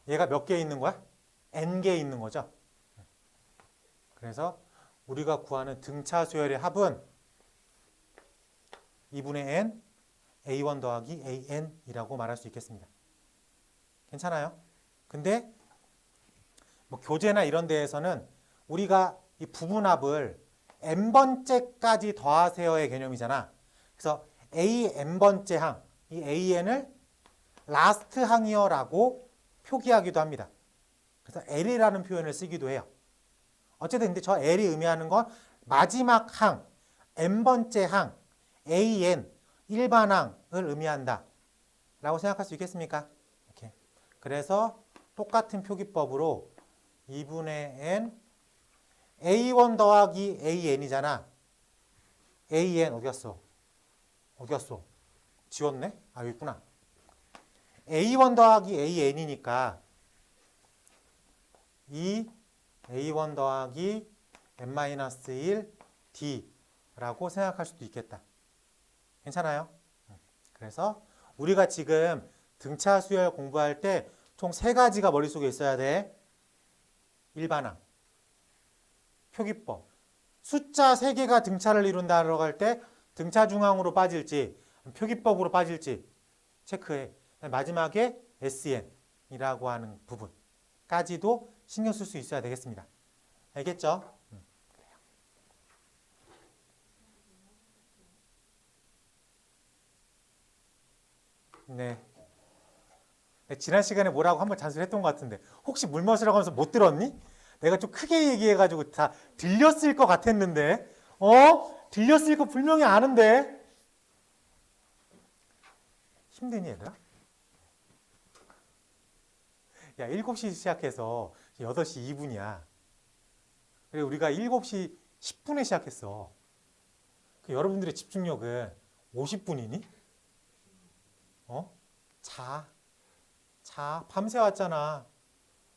얘가 몇 개 있는 거야? n개 있는 거죠. 그래서 우리가 구하는 등차 수열의 합은 2분의 n A1 더하기 AN이라고 말할 수 있겠습니다. 괜찮아요? 근데 뭐 교재나 이런 데에서는 우리가 이 부분합을 n번째까지 더하세요의 개념이잖아. 그래서 AN번째 항, 이 AN을 라스트 항이어라고 표기하기도 합니다. 그래서 L이라는 표현을 쓰기도 해요. 어쨌든 근데 저 L이 의미하는 건 마지막 항, N번째 항, AN, 일반항을 의미한다 라고 생각할 수 있겠습니까? 이렇게. 그래서 똑같은 표기법으로 2분의 N A1 더하기 AN이잖아. AN 어디 갔어? 어디 갔어? 지웠네? 아 여기 있구나. A1 더하기 AN이니까 이 A1 더하기 N-1 D라고 생각할 수도 있겠다. 괜찮아요? 그래서 우리가 지금 등차 수열 공부할 때 총 3가지가 머릿속에 있어야 돼. 일반항, 표기법, 숫자 3개가 등차를 이룬다라고 할 때 등차 중항으로 빠질지 표기법으로 빠질지 체크해. 마지막에 SN이라고 하는 부분까지도 신경 쓸 수 있어야 되겠습니다. 알겠죠? 네. 지난 시간에 뭐라고 한번 잔소리했던 것 같은데 혹시 물 마시라고 하면서 못 들었니? 내가 좀 크게 얘기해가지고 다 들렸을 것 같았는데 들렸을 거 분명히 아는데 힘드니 얘들아? 야 7시 시작해서 8시 2분이야. 그리고 우리가 7시 10분에 시작했어. 여러분들의 집중력은 50분이니? 자, 밤새 왔잖아.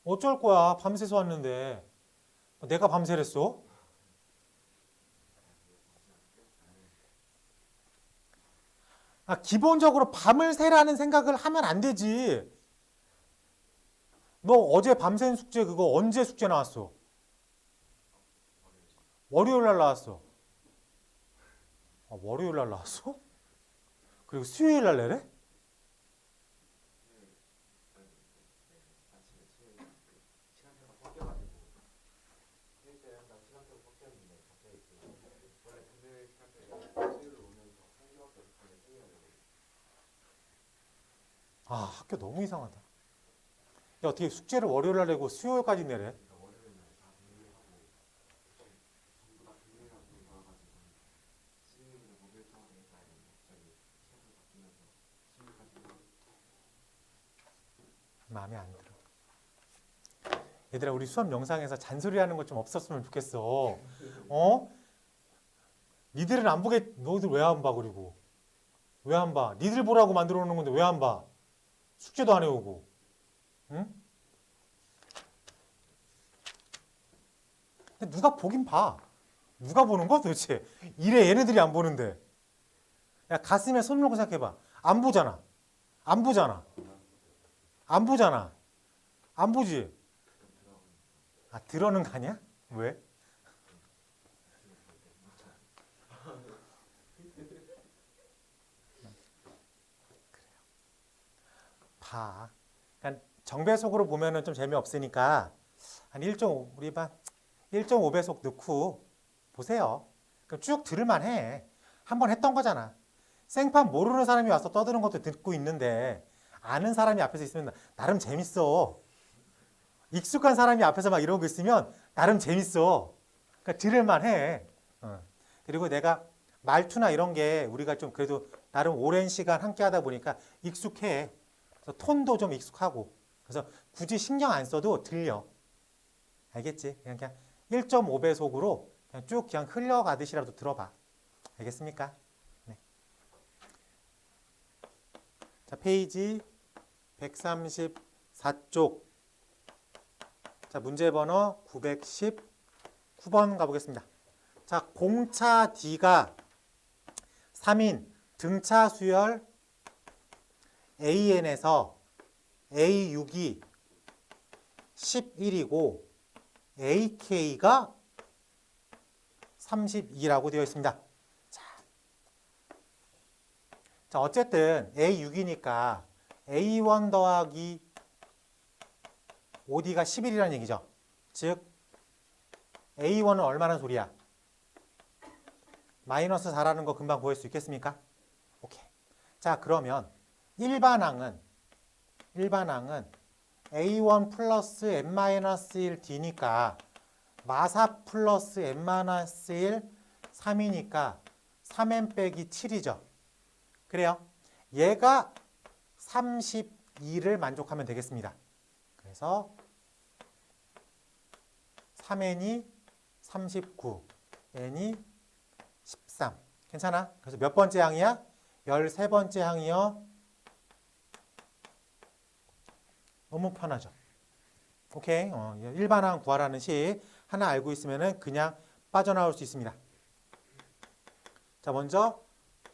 어쩔 거야, 밤새서 왔는데. 내가 밤새랬어? 기본적으로 밤을 새라는 생각을 하면 안 되지. 너 어제 밤샌 숙제 그거 언제 숙제 나왔어? 월요일 날 나왔어. 월요일 날 나왔어? 그리고 수요일 날 내래? 학교 너무 이상하다. 야, 어떻게 숙제를 월요일 날 내고 수요일까지 내래? 마음에 안 들어. 얘들아, 우리 수업 영상에서 잔소리하는 거 좀 없었으면 좋겠어. 니들은 안 보게, 너희들 왜 안 봐, 그리고? 왜 안 봐? 니들 보라고 만들어 놓는 건데 왜 안 봐? 숙제도 안 해오고. 응? 근데 누가 보긴 봐. 누가 보는 거야 도대체? 이래 얘네들이 안 보는데. 야, 가슴에 손 놓고 생각해봐. 안 보잖아. 안 보잖아. 안 보잖아. 안 보지? 들어는 가냐? 왜? 봐. 그러니까 정배속으로 보면은 좀 재미없으니까 한 1.5, 우리 반 1.5배속 넣고 보세요. 그럼 쭉 들을만 해. 한 번 했던 거잖아. 생판 모르는 사람이 와서 떠드는 것도 듣고 있는데 아는 사람이 앞에서 있으면 나름 재밌어. 익숙한 사람이 앞에서 막 이러고 있으면 나름 재밌어. 그러니까 들을만 해. 그리고 내가 말투나 이런 게 우리가 좀 그래도 나름 오랜 시간 함께 하다 보니까 익숙해. 그래서 톤도 좀 익숙하고. 그래서 굳이 신경 안 써도 들려. 알겠지? 그냥 1.5배속으로 그냥 쭉 그냥 흘려가듯이라도 들어봐. 알겠습니까? 네. 자, 페이지 134쪽. 자, 문제 번호 919번 가보겠습니다. 자, 공차 D가 3인 등차 수열 AN에서 A6이 11이고 AK가 32라고 되어 있습니다. 자, 어쨌든 A6이니까 A1 더하기 OD가 11이라는 얘기죠. 즉 A1은 얼마나 소리야? 마이너스 4라는 거 금방 구할 수 있겠습니까? 자, 그러면 일반항은 A1 플러스 n-1d니까 마사 플러스 n-1 3이니까 3n 빼기 7이죠. 그래요. 얘가 32를 만족하면 되겠습니다. 그래서 3n이 39, n이 13. 괜찮아? 그래서 몇 번째 항이야? 13번째 항이요. 너무 편하죠. 오케이. 일반항 구하라는 식 하나 알고 있으면 그냥 빠져나올 수 있습니다. 자, 먼저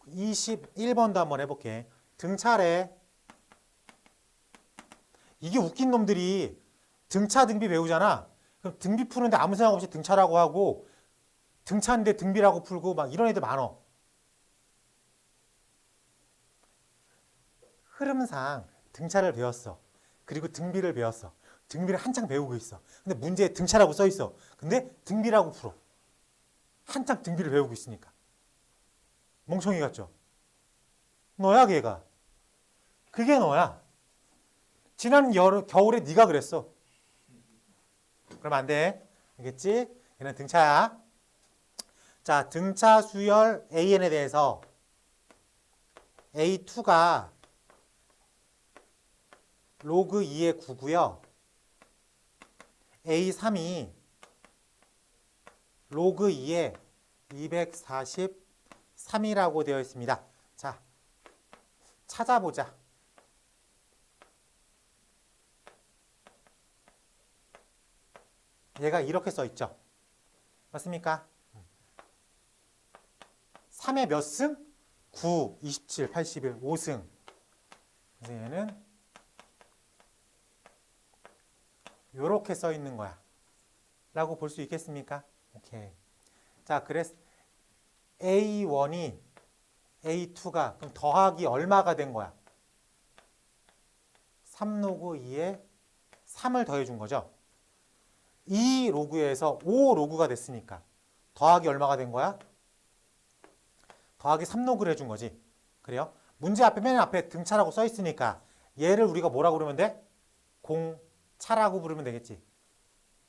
21번도 한번 해볼게. 등차래. 이게 웃긴 놈들이 등차 등비 배우잖아. 그럼 등비 푸는데 아무 생각 없이 등차라고 하고 등차인데 등비라고 풀고 막 이런 애들 많어. 흐름상 등차를 배웠어. 그리고 등비를 배웠어. 등비를 한창 배우고 있어. 근데 문제에 등차라고 써 있어. 근데 등비라고 풀어. 한창 등비를 배우고 있으니까. 멍청이 같죠? 너야 걔가. 그게 너야. 지난 겨울에 네가 그랬어. 그럼 안 돼. 알겠지? 얘는 등차야. 자, 등차 수열 AN에 대해서 A2가 로그 2의 9고요. A3이 로그 2의 243이라고 되어 있습니다. 자, 찾아보자. 얘가 이렇게 써 있죠. 맞습니까? 3의 몇 승? 9, 27, 81, 5승. 그래서 얘는 이렇게 써 있는 거야. 라고 볼 수 있겠습니까? 오케이. 자, 그래서 A1이 A2가 그럼 더하기 얼마가 된 거야? 3 로그 2에 3을 더해 준 거죠. 2 로그에서 5 로그가 됐으니까 더하기 얼마가 된 거야? 더하기 3 로그를 해준 거지. 그래요? 문제 앞에 맨 앞에 등차라고 써 있으니까 얘를 우리가 뭐라고 부르면 돼? 공차라고 부르면 되겠지.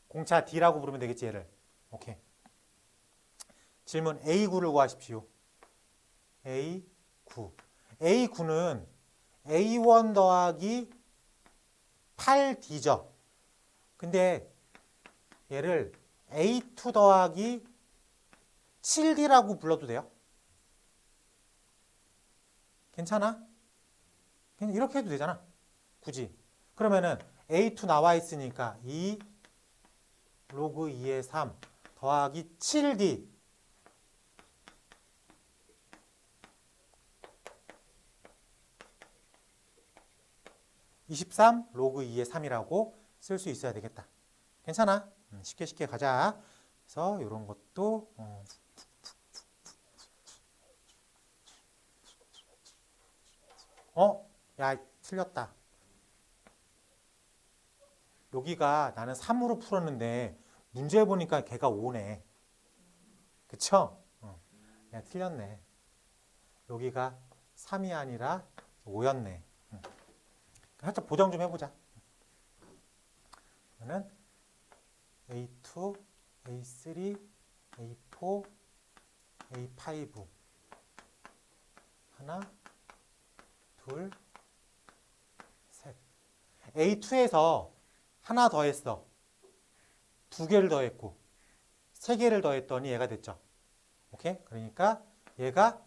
공차 D라고 부르면 되겠지 얘를. 오케이. 질문 A9를 구하십시오. A9. A9는 A1 더하기 8D죠. 근데 얘를 A2 더하기 7D라고 불러도 돼요? 괜찮아? 그냥 이렇게 해도 되잖아. 굳이. 그러면은 A2 나와 있으니까 2 로그 2의 3 더하기 7D 23 로그 2의 3이라고 쓸 수 있어야 되겠다. 괜찮아? 쉽게 가자. 그래서 이런 것도 야, 틀렸다. 여기가 나는 3으로 풀었는데 문제 보니까 걔가 5네. 그쵸? 야, 틀렸네. 여기가 3이 아니라 5였네. 살짝 보정 좀 해보자. 그러면 A2, A3, A4, A5 하나, 둘, 셋. A2에서 하나 더했어. 2개를 더했고 3개를 더했더니 얘가 됐죠. 오케이? 그러니까 얘가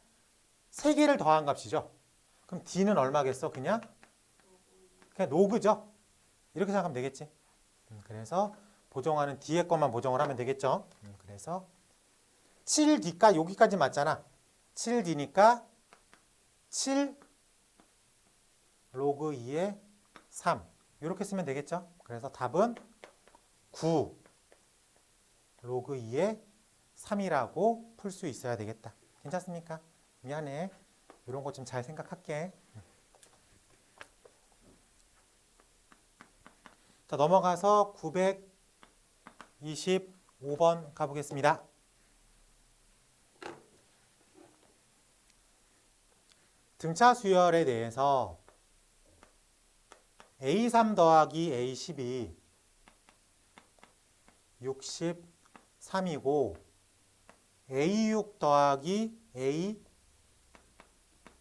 3개를 더한 값이죠. 그럼 D는 얼마겠어? 그냥 로그죠. 이렇게 생각하면 되겠지. 그래서 보정하는 D의 것만 보정을 하면 되겠죠. 그래서 7D가 여기까지 맞잖아. 7D니까 7 로그 2의 3 이렇게 쓰면 되겠죠. 그래서 답은 9 로그 2의 3이라고 풀 수 있어야 되겠다. 괜찮습니까? 미안해. 이런 거 좀 잘 생각할게. 자, 넘어가서 925번 가보겠습니다. 등차 수열에 대해서 A3 더하기 A12 63이고 A6 더하기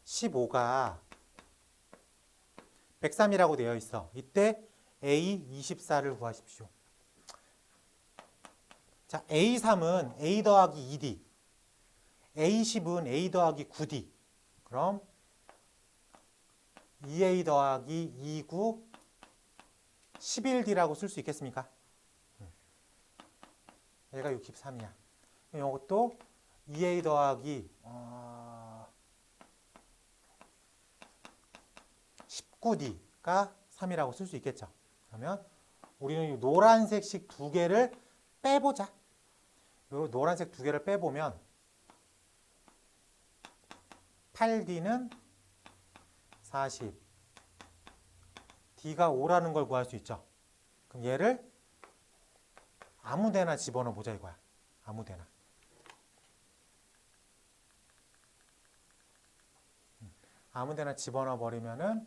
A15가 103이라고 되어 있어. 이때 A24를 구하십시오. 자, A3은 A 더하기 2D, A10은 A 더하기 9D. 그럼 2A 더하기 29, 11D라고 쓸 수 있겠습니까? 얘가 63이야. 이것도 2A 더하기 19D가 3이라고 쓸 수 있겠죠. 그러면 우리는 이 노란색식 두 개를 빼보자. 이 노란색 두 개를 빼보면 8D는 40, D가 5라는 걸 구할 수 있죠. 그럼 얘를 아무 데나 집어넣어 보자 이거야. 아무 데나. 아무 데나 집어넣어 버리면은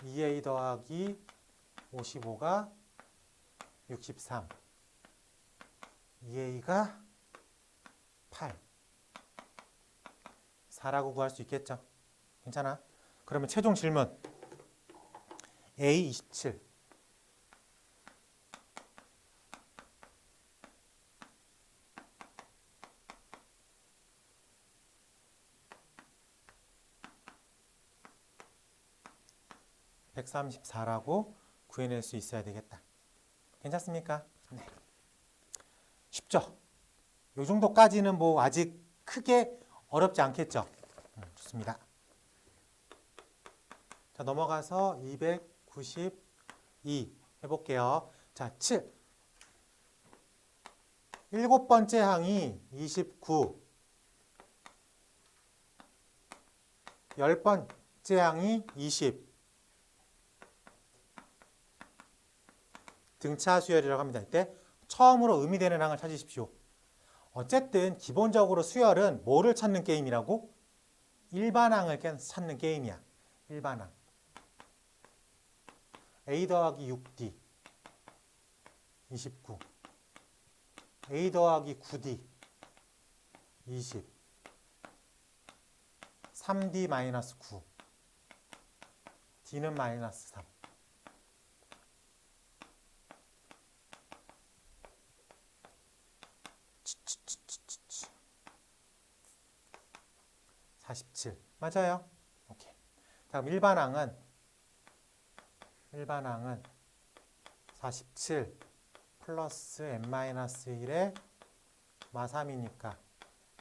2A 더하기 55가 63, 2A가 8, 4라고 구할 수 있겠죠. 괜찮아? 그러면 최종 질문 A27 134라고 구해낼 수 있어야 되겠다. 괜찮습니까? 네. 쉽죠? 이 정도까지는 뭐 아직 크게 어렵지 않겠죠? 좋습니다. 자, 넘어가서 292 해볼게요. 자, 7. 일곱 번째 항이 29. 열 번째 항이 20. 등차 수열이라고 합니다. 이때 처음으로 의미되는 항을 찾으십시오. 어쨌든 기본적으로 수열은 뭐를 찾는 게임이라고? 일반항을 찾는 게임이야. 일반항. A 더하기 6D 29, A 더하기 9D 20, 3D 마이너스 9, D는 마이너스 3. 치치치치치. 47. 맞아요. 오케이. 다음 일반항은 47 플러스 n-1에 마3이니까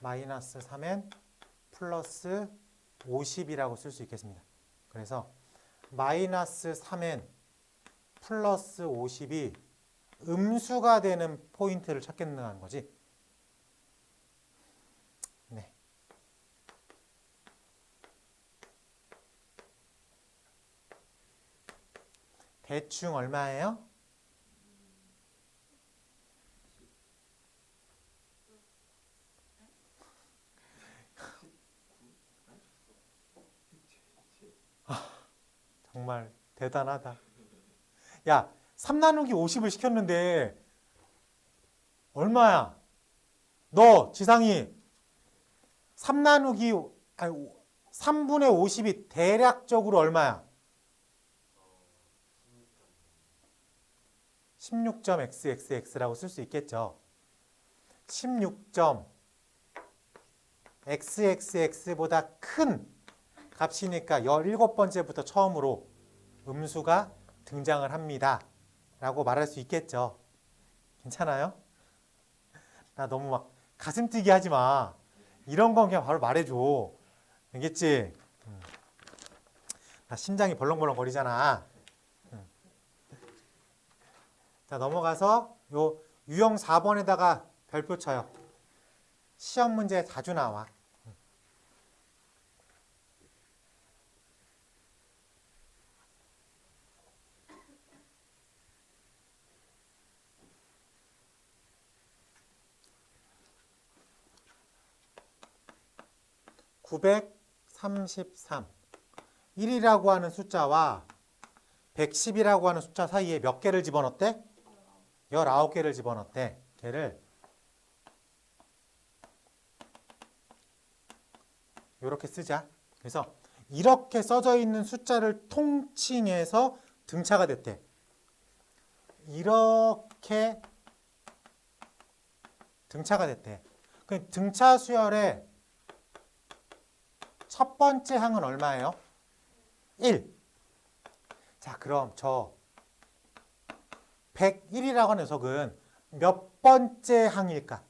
마이너스 3n 플러스 50이라고 쓸 수 있겠습니다. 그래서 마이너스 3n 플러스 50이 음수가 되는 포인트를 찾겠다는 거지. 네. 대충 얼마예요? 정말 대단하다. 야, 3 나누기 50을 시켰는데 얼마야? 너 지상이 3 나누기 3분의 50이 대략적으로 얼마야? 16.xxx라고 쓸 수 있겠죠. 16.xxx보다 큰 값이니까 17번째부터 처음으로 음수가 등장을 합니다. 라고 말할 수 있겠죠. 괜찮아요? 나 너무 막 가슴 뛰게 하지 마. 이런 건 그냥 바로 말해줘. 알겠지? 나 심장이 벌렁벌렁 거리잖아. 자, 넘어가서 요 유형 4번에다가 별표 쳐요. 시험 문제 자주 나와. 33. 1이라고 하는 숫자와 110이라고 하는 숫자 사이에 몇 개를 집어넣었대? 19개를 집어넣었대. 걔를 이렇게 쓰자. 그래서 이렇게 써져 있는 숫자를 통칭해서 등차가 됐대. 이렇게 등차가 됐대. 그 등차 수열의 첫 번째 항은 얼마예요? 1. 자, 그럼 저 101이라고 하는 녀석은 몇 번째 항일까?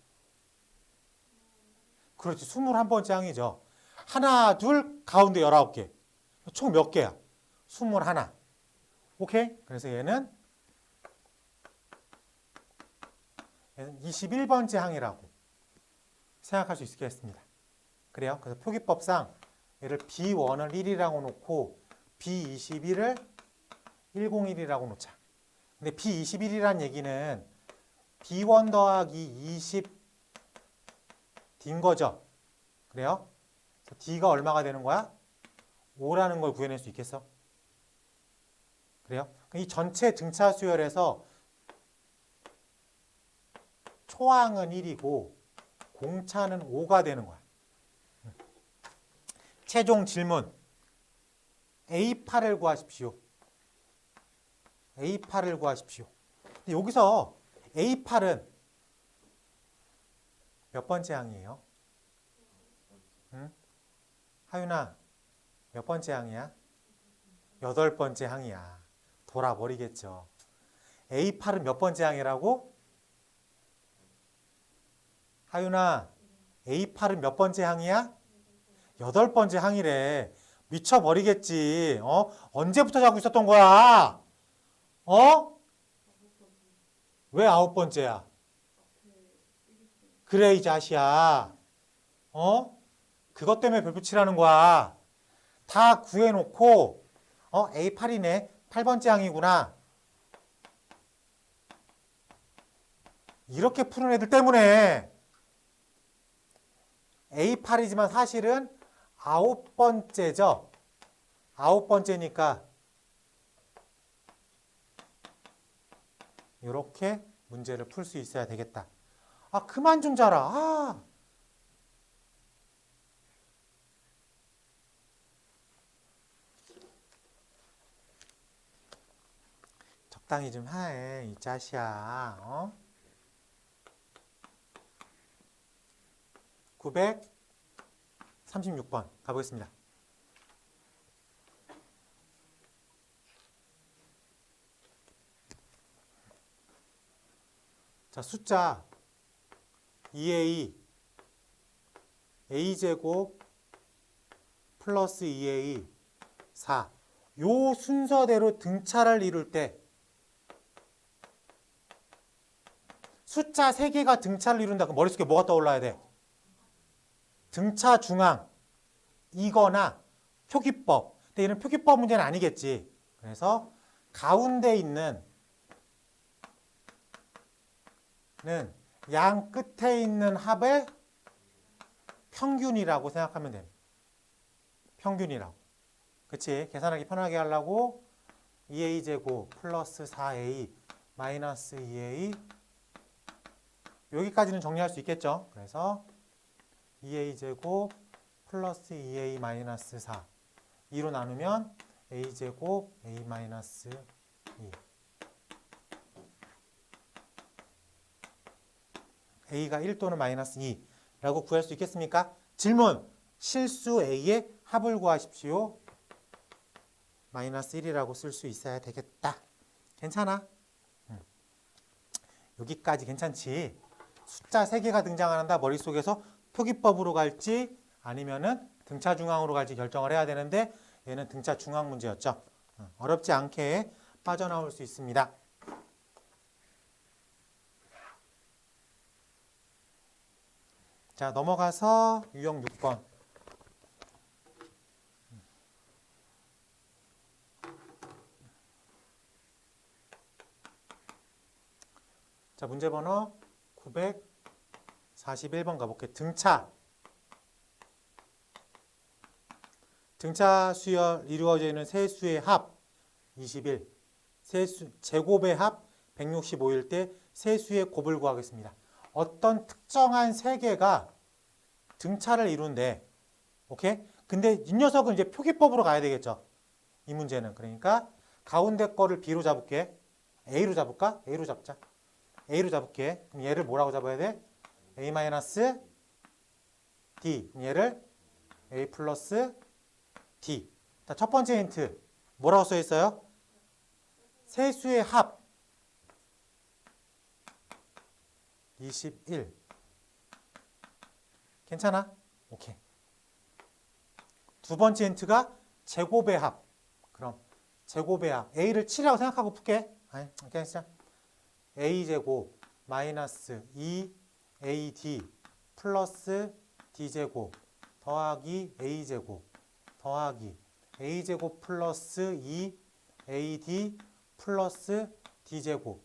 그렇지, 21번째 항이죠. 하나, 둘, 가운데 19개. 총 몇 개야? 21. 오케이? 그래서 얘는 21번째 항이라고 생각할 수 있겠습니다. 그래요? 그래서 표기법상 얘를 B1을 1이라고 놓고 B21을 101이라고 놓자. 근데 B21이란 얘기는 B1 더하기 20 D인 거죠. 그래요? 그래서 D가 얼마가 되는 거야? 5라는 걸 구해낼 수 있겠어? 그래요? 이 전체 등차 수열에서 초항은 1이고 공차는 5가 되는 거야. 최종 질문. A8을 구하십시오. A8을 구하십시오. 근데 여기서 A8은 몇 번째 항이에요? 응? 하윤아, 몇 번째 항이야? 8번째 항이야. 돌아버리겠죠. A8은 몇 번째 항이라고? 하윤아, A8은 몇 번째 항이야? 8번째 항이래. 미쳐버리겠지. 언제부터 자고 있었던 거야? 왜 9번째야? 그래, 이 자식아. 그것 때문에 별표 치라는 거야. 다 구해놓고, A8이네. 8번째 항이구나. 이렇게 푸는 애들 때문에 A8이지만 사실은 9번째죠. 9번째니까 이렇게 문제를 풀 수 있어야 되겠다. 아, 그만 좀 자라. 아. 적당히 좀 해, 이 자식아. 936번 가보겠습니다. 자, 숫자 2a a제곱 플러스 2a 4. 요 순서대로 등차를 이룰 때 숫자 3개가 등차를 이룬다. 그럼 머릿속에 뭐가 떠올라야 돼? 등차 중앙 이거나 표기법. 근데 얘는 표기법 문제는 아니겠지. 그래서 가운데 있는 양 끝에 있는 합의 평균이라고 생각하면 됩니다. 평균이라고. 그치? 계산하기 편하게 하려고 2a제곱 플러스 4a 마이너스 2a 여기까지는 정리할 수 있겠죠? 그래서 2a제곱 플러스 2a 마이너스 4 2로 나누면 a제곱 a 마이너스 2 a가 1 또는 마이너스 2라고 구할 수 있겠습니까? 질문! 실수 a의 합을 구하십시오. 마이너스 1이라고 쓸 수 있어야 되겠다. 괜찮아? 여기까지 괜찮지? 숫자 3개가 등장한다. 머릿속에서 표기법으로 갈지 아니면은 등차 중앙으로 갈지 결정을 해야 되는데 얘는 등차 중앙 문제였죠. 어렵지 않게 빠져나올 수 있습니다. 자, 넘어가서 유형 6번. 자, 문제 번호 941번 가볼게요. 등차. 등차 수열 이루어져 있는 세수의 합 21, 제곱의 합 165일 때 세수의 곱을 구하겠습니다. 어떤 특정한 세 개가 등차를 이룬대. 오케이? 근데 이 녀석은 이제 표기법으로 가야 되겠죠. 이 문제는. 그러니까 가운데 거를 B로 잡을게. A로 잡을까? A로 잡자. A로 잡을게. 그럼 얘를 뭐라고 잡아야 돼? A-D. 그럼 얘를 A 플러스 D. 자, 첫 번째 힌트. 뭐라고 써 있어요? 세수의 합 21. 괜찮아? 오케이. 두 번째 힌트가 제곱의 합. 그럼 제곱의 합. A를 7이라고 생각하고 풀게. 아니, 그냥 시작. A제곱 마이너스 2AD 플러스 D제곱 더하기 A제곱 더하기 A제곱 플러스 2AD 플러스 D제곱.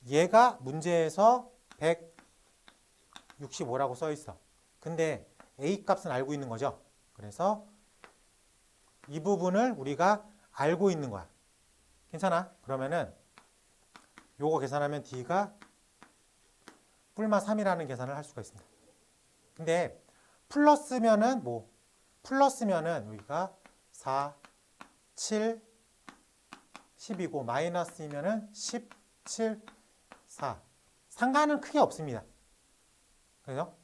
얘가 문제에서 165라고 써 있어. 근데 A 값은 알고 있는 거죠. 그래서 이 부분을 우리가 알고 있는 거야. 괜찮아? 그러면은 요거 계산하면 D가 뿔마 3이라는 계산을 할 수가 있습니다. 근데 플러스면은 플러스면은 여기가 4, 7, 10이고 마이너스이면은 17, 4. 상관은 크게 없습니다. 그래서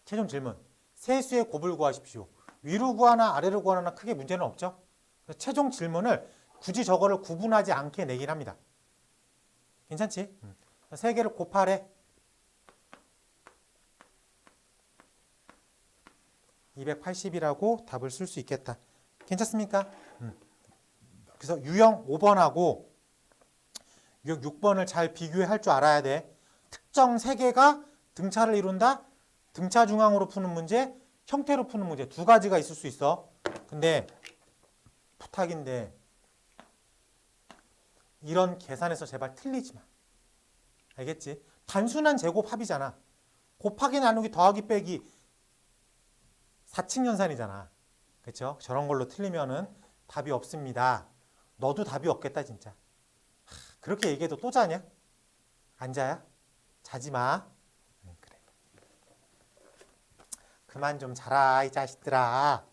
최종 질문. 세수의 곱을 구하십시오. 위로 구하나 아래로 구하나 크게 문제는 없죠. 그래서 최종 질문을 굳이 저거를 구분하지 않게 내긴 합니다. 괜찮지? 세 개를 곱하래. 280이라고 답을 쓸 수 있겠다. 괜찮습니까? 그래서 유형 5번하고 유형 6번을 잘 비교할 줄 알아야 돼. 특정 세 개가 등차를 이룬다. 등차 중앙으로 푸는 문제, 형태로 푸는 문제 두 가지가 있을 수 있어. 근데 부탁인데 이런 계산에서 제발 틀리지 마. 알겠지? 단순한 제곱 합이잖아. 곱하기 나누기 더하기 빼기 4층 연산이잖아. 그렇죠? 저런 걸로 틀리면은 답이 없습니다. 너도 답이 없겠다 진짜. 그렇게 얘기해도 또 자냐? 안 자야? 자지 마. 그래. 그만 좀 자라 이 자식들아.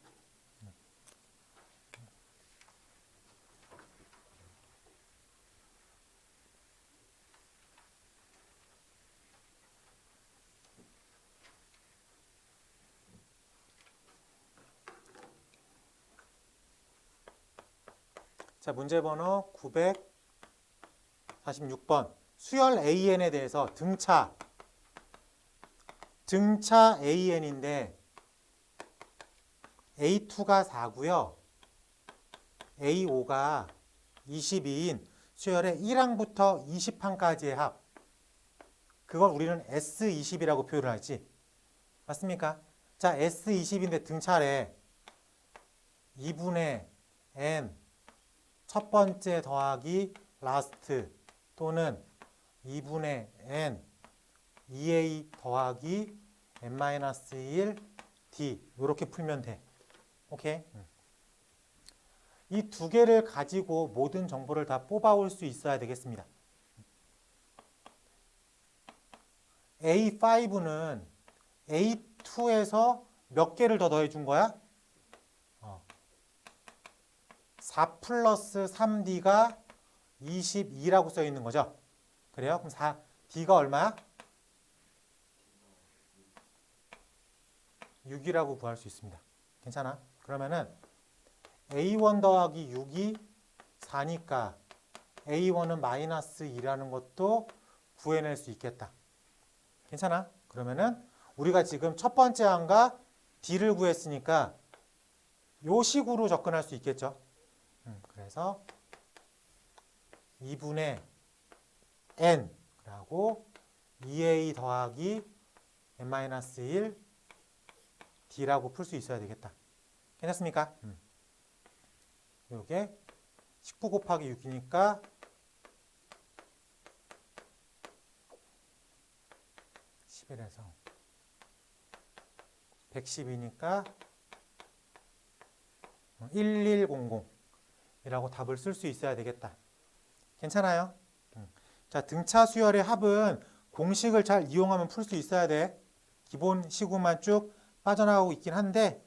자, 문제 번호 946번. 수열 AN에 대해서 등차 AN인데 A2가 4고요. A5가 22인 수열의 1항부터 20항까지의 합. 그걸 우리는 S20이라고 표현을 하지. 맞습니까? 자, S20인데 등차래. 2분의 N 첫 번째 더하기 라스트 또는 2분의 N 2A 더하기 N-1 D 이렇게 풀면 돼. 오케이? 이 두 개를 가지고 모든 정보를 다 뽑아올 수 있어야 되겠습니다. A5는 A2에서 몇 개를 더 더해 준 거야? 4 플러스 3D가 22라고 써 있는 거죠. 그래요? 그럼 D가 얼마야? 6이라고 구할 수 있습니다. 괜찮아? 그러면은 A1 더하기 6이 4니까 A1은 마이너스 2라는 것도 구해낼 수 있겠다. 괜찮아? 그러면은 우리가 지금 첫 번째 항과 D를 구했으니까 요 식으로 접근할 수 있겠죠. 그래서 2분의 N 라고 2A 더하기 N-1 D라고 풀 수 있어야 되겠다. 괜찮습니까? 요게 19 곱하기 6이니까 11에서 110이니까 1100이라고 답을 쓸 수 있어야 되겠다. 괜찮아요? 자, 등차 수열의 합은 공식을 잘 이용하면 풀 수 있어야 돼. 기본 시구만 쭉 빠져나오고 있긴 한데